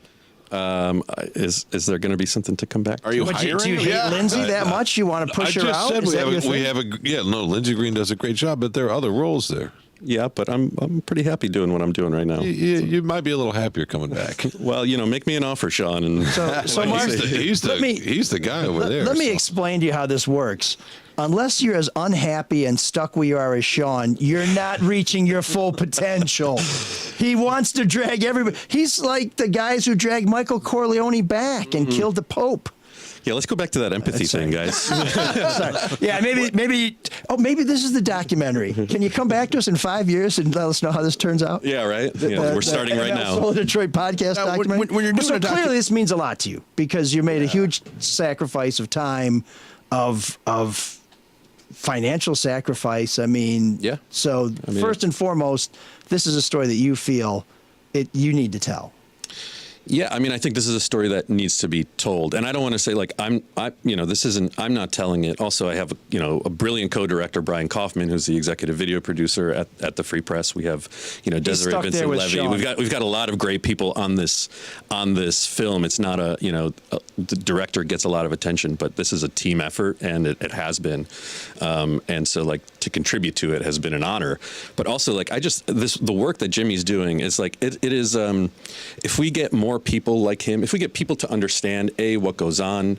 Is there going to be something to come back? Are you hiring? Do you hate Lindsay that much? You want to push her out? I just said Lindsay Green does a great job, but there are other roles there. Yeah, but I'm pretty happy doing what I'm doing right now. You might be a little happier coming back. Well, make me an offer, Sean. And so Mark, he's the guy over there. Let me explain to you how this works. Unless you're as unhappy and stuck where you are as Sean, you're not reaching your full potential. He wants to drag everybody. He's like the guys who dragged Michael Corleone back and killed the Pope. Yeah, let's go back to that empathy thing, guys. Sorry. Yeah, maybe this is the documentary. Can you come back to us in 5 years and let us know how this turns out? Yeah, right. We're starting right now. Soul Detroit podcast documentary. When you're doing clearly this means a lot to you because you made a huge sacrifice of time, of financial sacrifice. I mean, yeah. So first and foremost, this is a story that you feel you need to tell. Yeah, I mean, I think this is a story that needs to be told, and I don't want to say like I'm not telling it. Also, I have a brilliant co-director, Brian Kaufman, who's the executive video producer at the Free Press. We have Desiree Vincent Levy. We've got a lot of great people on this film. It's not the director gets a lot of attention, but this is a team effort, and it has been, and so like to contribute to it has been an honor. But also like the work that Jimmy's doing is like it is if we get more people like him, if we get people to understand what goes on,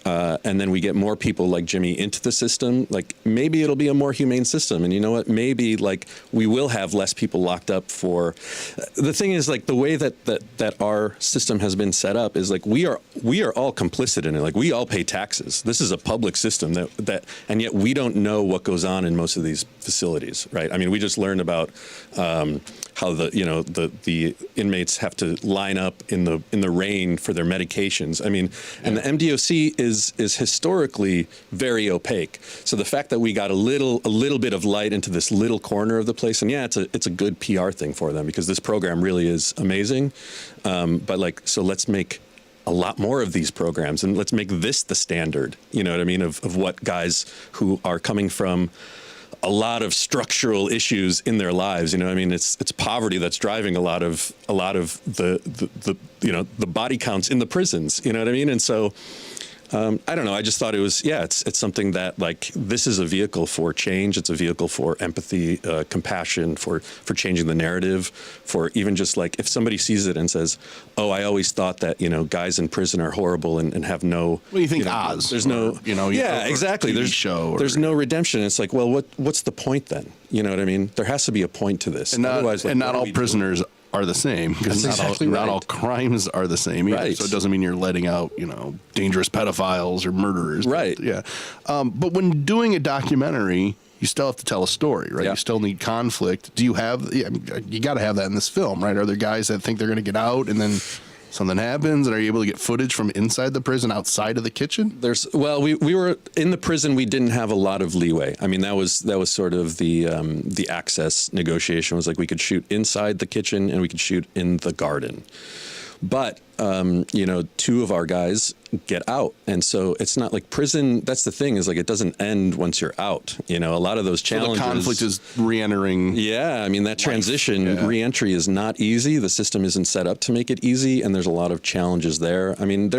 and then we get more people like Jimmy into the system, like maybe it'll be a more humane system. And you know what? Maybe like we will have less people locked up for. The thing is like the way that our system has been set up is like we are all complicit in it. Like we all pay taxes. This is a public system that and yet we don't know what goes on in most of these facilities, right? I mean, we just learned about how the inmates have to line up in the rain for their medications. I mean, and the MDOC is historically very opaque. So the fact that we got a little bit of light into this little corner of the place, and it's a good PR thing for them because this program really is amazing. But like, so let's make a lot more of these programs and let's make this the standard. You know what I mean? Of what guys who are coming from a lot of structural issues in their lives. You know, I mean, it's poverty that's driving a lot of the body counts in the prisons. You know what I mean? And so I don't know. I just thought it was it's something that like this is a vehicle for change. It's a vehicle for empathy, compassion, for changing the narrative, for even just like if somebody sees it and says, "Oh, I always thought that guys in prison are horrible and have no." Well, you think Oz? There's no, exactly. There's no redemption. It's like, well, what's the point then? You know what I mean? There has to be a point to this. And otherwise, like, not all prisoners are the same because not all crimes are the same either. Right. So it doesn't mean you're letting out dangerous pedophiles or murderers. Right. But when doing a documentary, you still have to tell a story, right? Yeah. You still need conflict. Do you have? You got to have that in this film, right? Are there guys that think they're going to get out and then something happens, and are you able to get footage from inside the prison outside of the kitchen? We were in the prison. We didn't have a lot of leeway. I mean, that was sort of the access negotiation was like we could shoot inside the kitchen and we could shoot in the garden. But, two of our guys get out. And so it's not like prison. That's the thing is like it doesn't end once you're out. A lot of those challenges. So the conflict is re-entering. Yeah. I mean, that transition, re-entry is not easy. The system isn't set up to make it easy. And there's a lot of challenges there. I mean,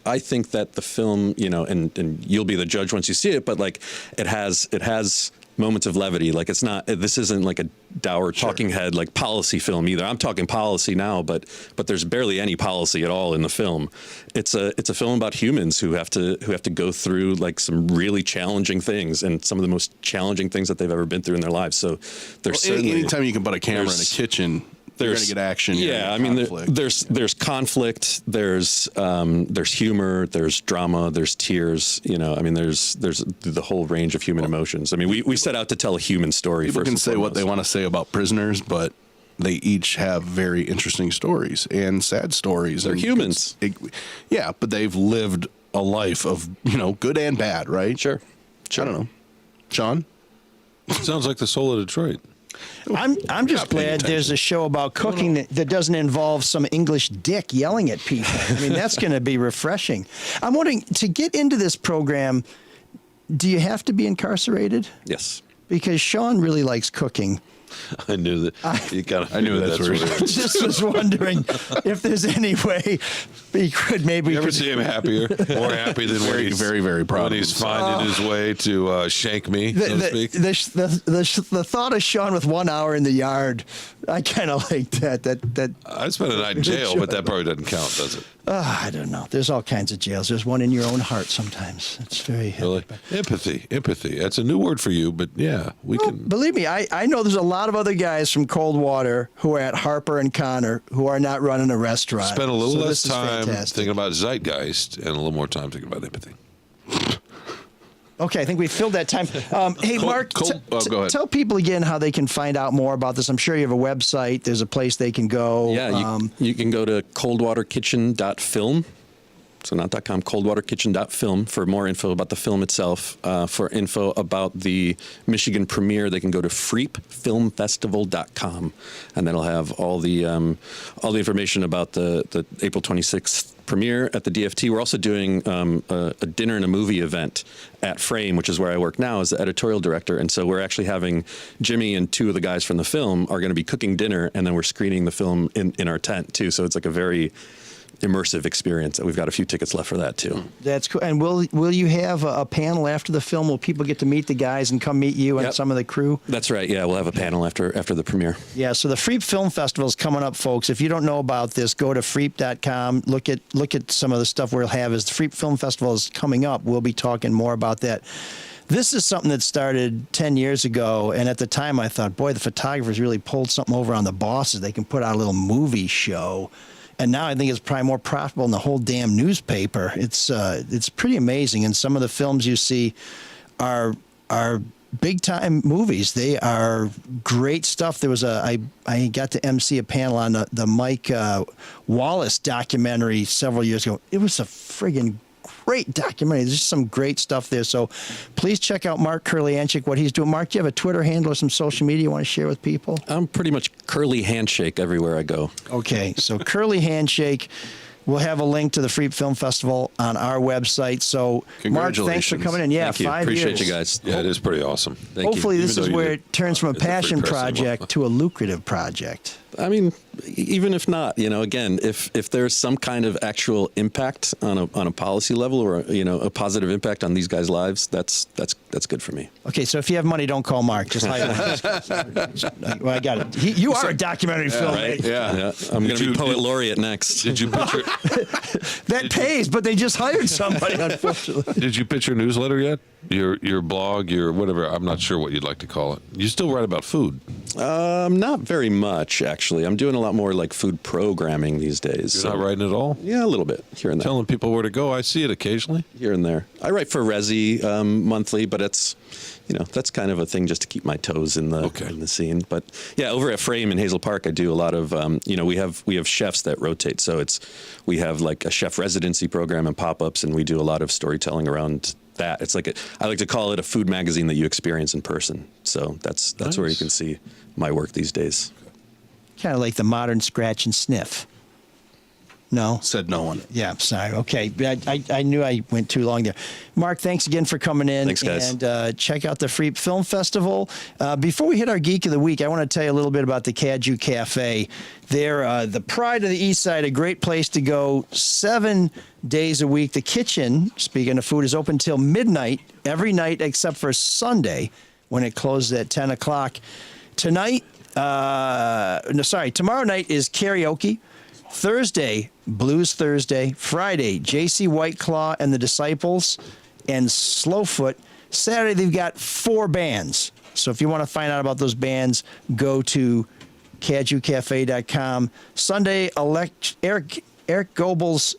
I think that the film, and you'll be the judge once you see it, but like it has moments of levity. Like this isn't like a dour talking head like policy film either. I'm talking policy now, but there's barely any policy at all in the film. It's a film about humans who have to go through like some really challenging things and some of the most challenging things that they've ever been through in their lives. So there's anytime you can put a camera in a kitchen, you're going to get action. Yeah, I mean, there's conflict, there's humor, there's drama, there's tears. I mean, there's the whole range of human emotions. I mean, we set out to tell a human story. People can say what they want to say about prisoners, but they each have very interesting stories and sad stories. They're humans. But they've lived a life of good and bad, right? Sure. I don't know, Sean. Sounds like the soul of Detroit. I'm just glad there's a show about cooking that doesn't involve some English dick yelling at people. I mean, that's going to be refreshing. I'm wondering, to get into this program, do you have to be incarcerated? Yes. Because Sean really likes cooking. I knew that. I knew that's where I just was wondering if there's any way he could maybe. You ever see him happier, more happy than when he's very, very proud. When he's finding his way to shank me, so to speak. The thought of Sean with 1 hour in the yard, I kind of like that. I spent a night in jail, but that probably doesn't count, does it? I don't know. There's all kinds of jails. There's one in your own heart sometimes. It's very really empathy. That's a new word for you, but yeah, we can. Believe me, I know there's a lot of other guys from Coldwater who are at Harper and Connor who are not running a restaurant. Spend a little less time thinking about zeitgeist and a little more time thinking about empathy. Okay, I think we filled that time. Hey, Mark, go ahead. Tell people again how they can find out more about this. I'm sure you have a website. There's a place they can go. Yeah, you can go to coldwaterkitchen.film. So not .com, coldwaterkitchen.film for more info about the film itself. For info about the Michigan premiere, they can go to freepfilmfestival.com, and that'll have all the information about the April 26th premiere at the DFT. We're also doing a dinner and a movie event at Frame, which is where I work now as the editorial director. And so we're actually having Jimmy and two of the guys from the film are going to be cooking dinner, and then we're screening the film in our tent too. So it's like a very immersive experience. We've got a few tickets left for that too. That's cool. And will you have a panel after the film? Will people get to meet the guys and come meet you and some of the crew? That's right. Yeah, we'll have a panel after the premiere. Yeah. So the Freep Film Festival is coming up, folks. If you don't know about this, go to freep.com. Look at some of the stuff we'll have. As the Freep Film Festival is coming up, we'll be talking more about that. This is something that started 10 years ago, and at the time I thought, boy, the photographers really pulled something over on the bosses. They can put out a little movie show. And now I think it's probably more profitable than the whole damn newspaper. It's pretty amazing. And some of the films you see are big time movies. They are great stuff. There was I got to MC a panel on the Mike Wallace documentary several years ago. It was a friggin' great documentary. There's just some great stuff there. So please check out Mark Kurlianchik, what he's doing. Mark, do you have a Twitter handle or some social media you want to share with people? I'm pretty much Curly Handshake everywhere I go. Okay, so Curly Handshake. We'll have a link to the Freep Film Festival on our website. So, Mark, thanks for coming in. Yeah, Thank you. 5 Appreciate years. you guys. Yeah, it is pretty awesome. Hopefully this is where it turns from a passion project to a lucrative project. I mean, even if not, again, if there's some kind of actual impact on a policy level or a positive impact on these guys' lives, that's good for me. Okay, so if you have money, don't call Mark. Just hire him. Well, I got it. You are a documentary filmmaker. Right? Yeah. I'm going to be poet laureate next. Did you picture that pays, but they just hired somebody, unfortunately. Did you pitch your newsletter yet? Your blog, your whatever? I'm not sure what you'd like to call it. You still write about food? Not very much, actually. I'm doing a lot lot more like food programming these days. You're not writing at all? Yeah, a little bit here and there. Telling people where to go. I see it occasionally. Here and there. I write for Resi monthly, but it's, that's kind of a thing just to keep my toes in the scene. But yeah, over at Frame in Hazel Park, I do a lot of, we have chefs that rotate. So we have like a chef residency program and pop-ups, and we do a lot of storytelling around that. It's like I like to call it a food magazine that you experience in person. So that's Nice. where you can see my work these days. Kind of like the modern scratch and sniff. No? Said no one. Yeah, sorry. Okay. I knew I went too long there. Mark, thanks again for coming in. Thanks, guys. And check out the Freep Film Festival. Before we hit our Geek of the Week, I want to tell you a little bit about the Caju Cafe. They're the pride of the East Side, a great place to go 7 days a week. The kitchen, speaking of food, is open till midnight every night except for Sunday when it closes at 10 o'clock. Tomorrow night is karaoke. Thursday, Blues Thursday. Friday, J.C. Whiteclaw and the Disciples and Slowfoot. Saturday, they've got 4 bands. So if you want to find out about those bands, go to cajucafe.com. Sunday, Eric Goebel's,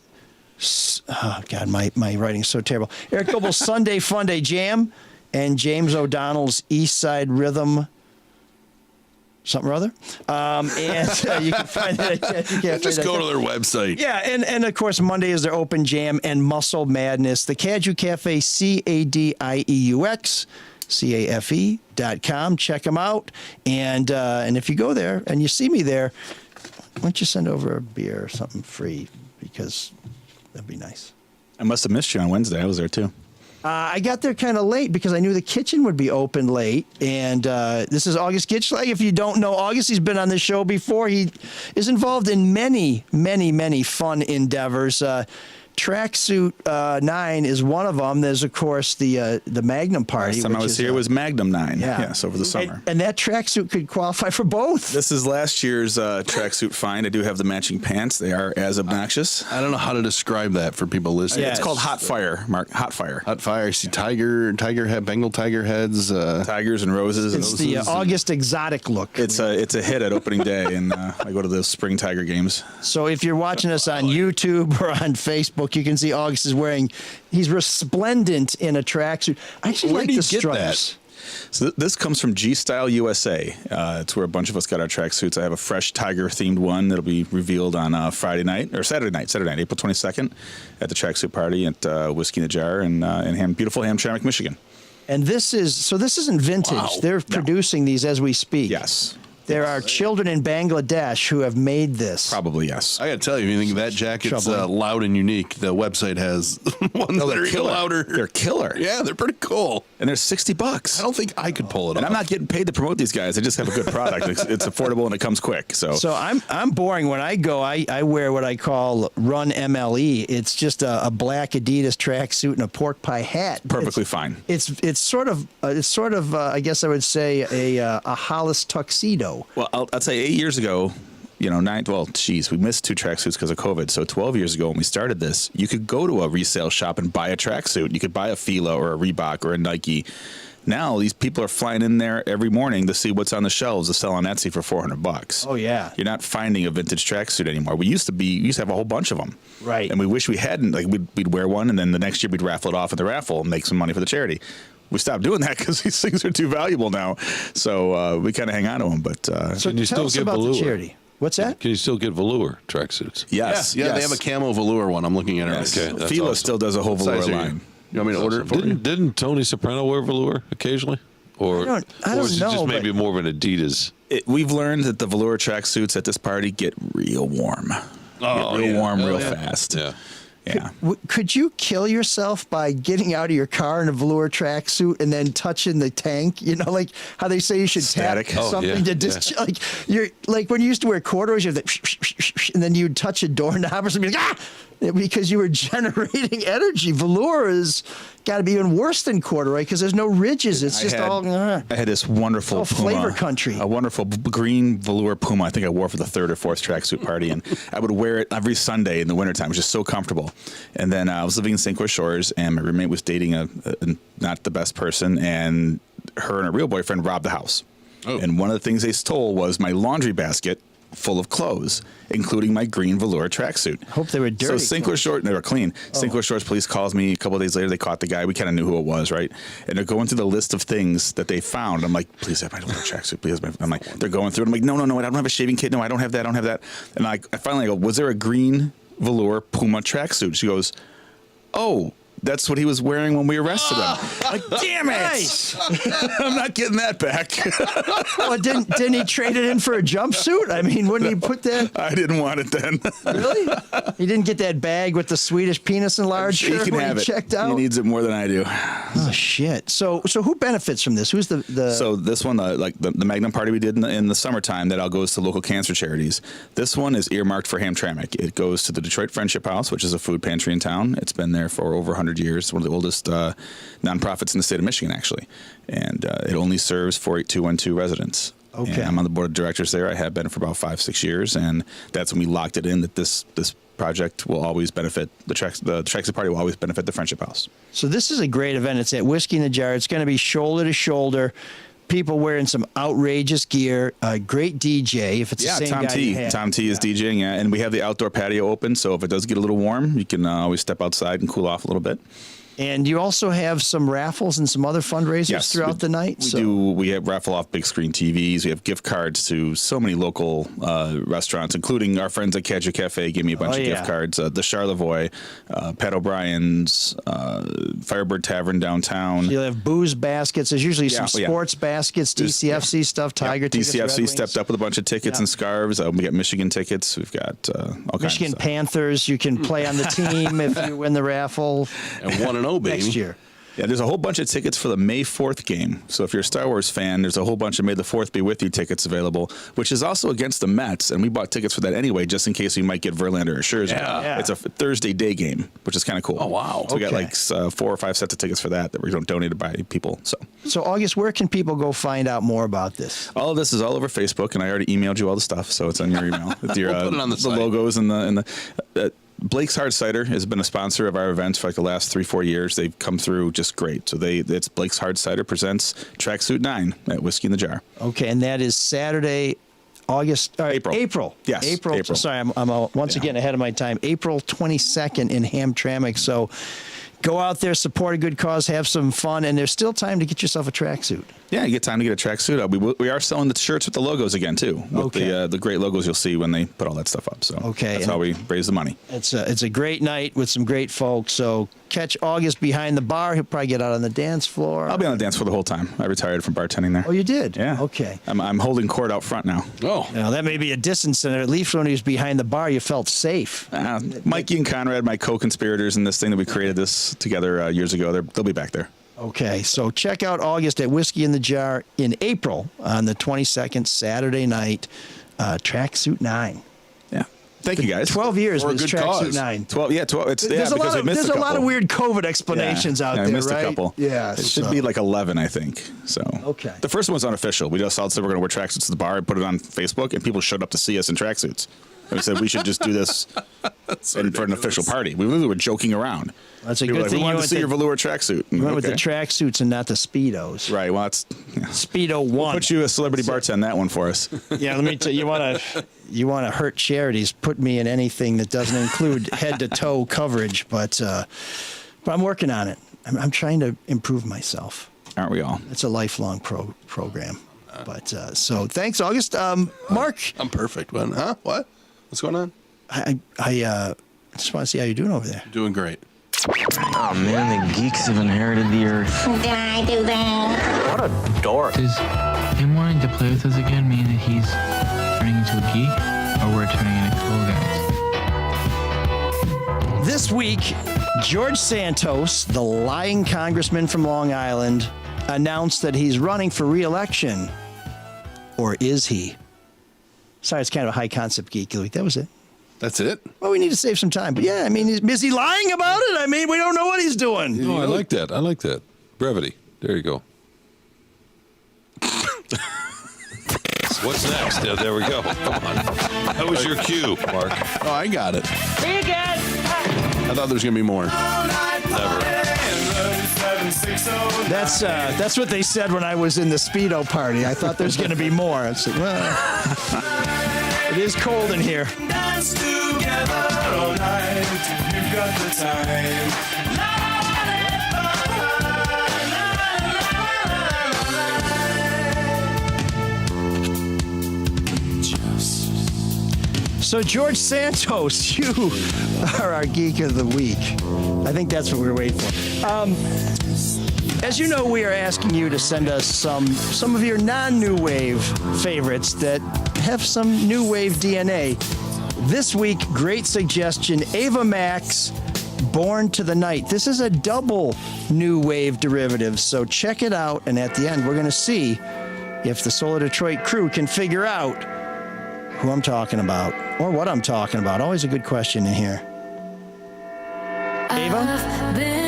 oh God, my writing's so terrible. Eric Goebel's Sunday Fun Day Jam and James O'Donnell's East Side Rhythm something or other. And you can find that at Cajucafe. Just go to their website. Yeah, and of course, Monday is their open jam and Muscle Madness. The Caju Cafe, CADIEUX, CAFE.com. Check them out. And if you go there and you see me there, why don't you send over a beer or something free, because that'd be nice. I must have missed you on Wednesday. I was there too. I got there kind of late because I knew the kitchen would be open late. And this is August Gitschlag. If you don't know August, he's been on the show before. He is involved in many, many, many fun endeavors. Tracksuit 9 is one of them. There's, of course, the Magnum Party. Last time I was here was Magnum 9. Yeah. Yes, over the summer. And that tracksuit could qualify for both. This is last year's tracksuit find. I do have the matching pants. They are as obnoxious. I don't know how to describe that for people listening. Yeah, it's called Hot Fire, Mark. Hot Fire. Hot Fire. I see tiger head, Bengal tiger heads. Tigers and roses. It's the August exotic look. It's a hit at opening day, and I go to the spring tiger games. So if you're watching us on YouTube or on Facebook, you can see August is he's resplendent in a tracksuit. I actually like the stripes. So this comes from G Style USA. It's where a bunch of us got our tracksuits. I have a fresh tiger-themed one that'll be revealed on Saturday night, April 22nd, at the tracksuit party at Whiskey in a Jar in beautiful Hamtramck, Michigan. And this isn't vintage. Wow. They're producing these as we speak. Yes. There are children in Bangladesh who have made this. Probably, yes. I got to tell you, if you think that jacket's loud and unique, the website has ones that are even louder. They're killer. Yeah, they're pretty cool. And they're $60. I don't think I could pull it off. And I'm not getting paid to promote these guys. They just have a good product. It's affordable and it comes quick. So I'm boring. When I go, I wear what I call Run MLE. It's just a black Adidas tracksuit and a pork pie hat. Perfectly fine. It's sort of I guess I would say a Hollis tuxedo. Well, I'll say 8 years ago, we missed 2 tracksuits because of COVID. So 12 years ago when we started this, you could go to a resale shop and buy a tracksuit. You could buy a Fila or a Reebok or a Nike. Now these people are flying in there every morning to see what's on the shelves to sell on Etsy for $400. Oh yeah, you're not finding a vintage tracksuit anymore. We used to have a whole bunch of them, right? And we wish we hadn't. Like we'd wear one, and then the next year we'd raffle it off at the raffle and make some money for the charity. We stopped doing that because these things are too valuable now. So we kind of hang on to them. But so can you tell still us get about velour? the charity. What's that? Can you still get velour tracksuits? Yes. Yeah, they have a camo velour one. I'm looking at it. Yes. Okay, Fila awesome. still does a whole velour line. You want me to order it for you? Didn't Tony Soprano wear velour occasionally? Or I don't or is it know, just maybe more of an Adidas? We've learned that the velour tracksuits at this party get real warm. Real fast. Yeah. Yeah. Could you kill yourself by getting out of your car in a velour tracksuit and then touching the tank? You know, like how they say you should Static. tap something to like you're like when you used to wear corduroys, you have that, and then you'd touch a doorknob or something, like, because you were generating energy. Velour is got to be even worse than corduroy because there's no ridges. It's just all. I had this wonderful all Puma, flavor country. a wonderful green velour Puma. I think I wore for the 3rd or 4th tracksuit party, and I would wear it every Sunday in the wintertime. It was just so comfortable. And then I was living in St. Croix Shores, and my roommate was dating a not the best person, and her and her real boyfriend robbed the house. Oh. And one of the things they stole was my laundry basket full of clothes, including my green velour tracksuit. Hope they were dirty. So St. Clair Shores, they were clean. St. Clair Shores police calls me a couple of days later. They caught the guy. We kind of knew who it was, right? And they're going through the list of things that they found. I'm like, please have my tracksuit, please. I'm like, they're going through it. I'm like, no, I don't have a shaving kit. No, I don't have that. And I finally go, was there a green velour Puma tracksuit? She goes, oh, that's what he was wearing when we arrested him. Like, damn it! Nice. I'm not getting that back. Well, didn't he trade it in for a jumpsuit? I mean, wouldn't he put that? I didn't want it then. Really? He didn't get that bag with the Swedish penis enlarger he can when have he checked out? He needs it more than I do. Oh, shit. So who benefits from this? Who's the... So this one, like the Magnum party we did in the summertime, that all goes to local cancer charities. This one is earmarked for Hamtramck. It goes to the Detroit Friendship House, which is a food pantry in town. It's been there for over 100 years. One of the oldest nonprofits in the state of Michigan, actually. And it only serves 48212 residents. Okay. And I'm on the board of directors there. I have been for about 5-6 years. And that's when we locked it in that this project will always benefit the Tracksuit Party will always benefit the Friendship House. So this is a great event. It's at Whiskey in the Jar. It's going to be shoulder to shoulder. People wearing some outrageous gear. Great DJ. If it's the same Tom guy T. you had. Tom T is DJing. Yeah, and we have the outdoor patio open. So if it does get a little warm, you can always step outside and cool off a little bit. And you also have some raffles and some other fundraisers throughout the night? We have raffle off big screen TVs. We have gift cards to so many local restaurants, including our friends at Cadger Cafe gave me a bunch of gift cards. The Charlevoix, Pat O'Brien's, Firebird Tavern downtown. You'll have booze baskets. There's usually some sports baskets, DCFC stuff, Tiger tickets. DCFC stepped up with a bunch of tickets and scarves. We got Michigan tickets. We've got all Michigan kinds of Panthers. You can play on the team if you win the raffle. And 1-0, baby. Next year. Yeah, there's a whole bunch of tickets for the May 4th game. So if you're a Star Wars fan, there's a whole bunch of May the 4th Be With You tickets available, which is also against the Mets. And we bought tickets for that anyway, just in case we might get Verlander or Scherzer. Yeah. It's a Thursday day game, which is kind of cool. Oh, wow. So we got like 4 or 5 sets of tickets for that we're donated by people. So August, where can people go find out more about this? all of this is all over Facebook, and I already emailed you all the stuff, so it's on your email with your We'll put it on the site. logos and the Blake's Hard Cider has been a sponsor of our events for like the last 3-4 years. They've come through just great. So it's Blake's Hard Cider presents Tracksuit 9 at Whiskey in the Jar. Okay, and that is Saturday, April. Yes, April. April. Sorry, I'm once again ahead of my time. April 22nd in Hamtramck. So go out there, support a good cause, have some fun, and there's still time to get yourself a tracksuit. Yeah, you get time to get a tracksuit. We are selling the shirts with the logos again too, with the great logos you'll see when they put all that stuff up. So that's how we raise the money. It's a great night with some great folks. So catch August behind the bar. He'll probably get out on the dance floor. I'll be on the dance floor the whole time. I retired from bartending there. Oh, you did? Yeah. Okay. I'm holding court out front now. Oh. Now, that may be a distance center. At least when he was behind the bar, you felt safe. Mikey and Conrad, my co-conspirators in this thing that we created this together years ago, they'll be back there. Okay, so check out August at Whiskey in the Jar in April on the 22nd, Saturday night, Tracksuit 9. Yeah. Thank you, guys. 12 years with Tracksuit 9. 12. There's a lot of weird COVID explanations out there, I missed right? a couple. Yeah. It should be like 11, I think. So. Okay. The first one was unofficial. We just all said we're going to wear tracksuits to the bar and put it on Facebook, and people showed up to see us in tracksuits. And we said we should just do this for an official party. We really were joking around. That's a we good thing. We wanted to see your velour tracksuit. You went with the tracksuits and not the Speedos. Right. Well, that's Speedo 1. We'll put you a celebrity bartend that one for us. Yeah, let me tell you. You want to hurt charities? Put me in anything that doesn't include head to toe coverage. But I'm working on it. I'm trying to improve myself. Aren't we all? It's a lifelong program. But so thanks, August. Mark, I'm perfect. Huh? What? What's going on? I just want to see how you're doing over there. Doing great. Oh man, the geeks have inherited the earth. Did I do that? What a dork. Does him wanting to play with us again mean that he's turning into a geek, or we're turning into cool guys? This week, George Santos, the lying congressman from Long Island, announced that he's running for re-election. Or is he? Sorry, it's kind of a high concept geek. That was it. That's it? Well, we need to save some time. But yeah, I mean, is he lying about it? I mean, we don't know what he's doing. No, I like that. I like that. Brevity. There you go. What's next? There we go. Come on. That was your cue, Mark. Oh, I got it. See you again. I thought there was going to be more. Never. That's what they said when I was in the Speedo party. I thought there's going to be more. I said, well. It is cold in here. Dance together all night if you've got the time. So, George Santos, you are our Geek of the Week. I think that's what we were waiting for. As you know, we are asking you to send us some of your non-new wave favorites that have some new wave DNA. This week, great suggestion, Ava Max, Born to the Night. This is a double new wave derivative, so check it out. And at the end, we're going to see if the Solar Detroit crew can figure out who I'm talking about or what I'm talking about. Always a good question in here. Ava?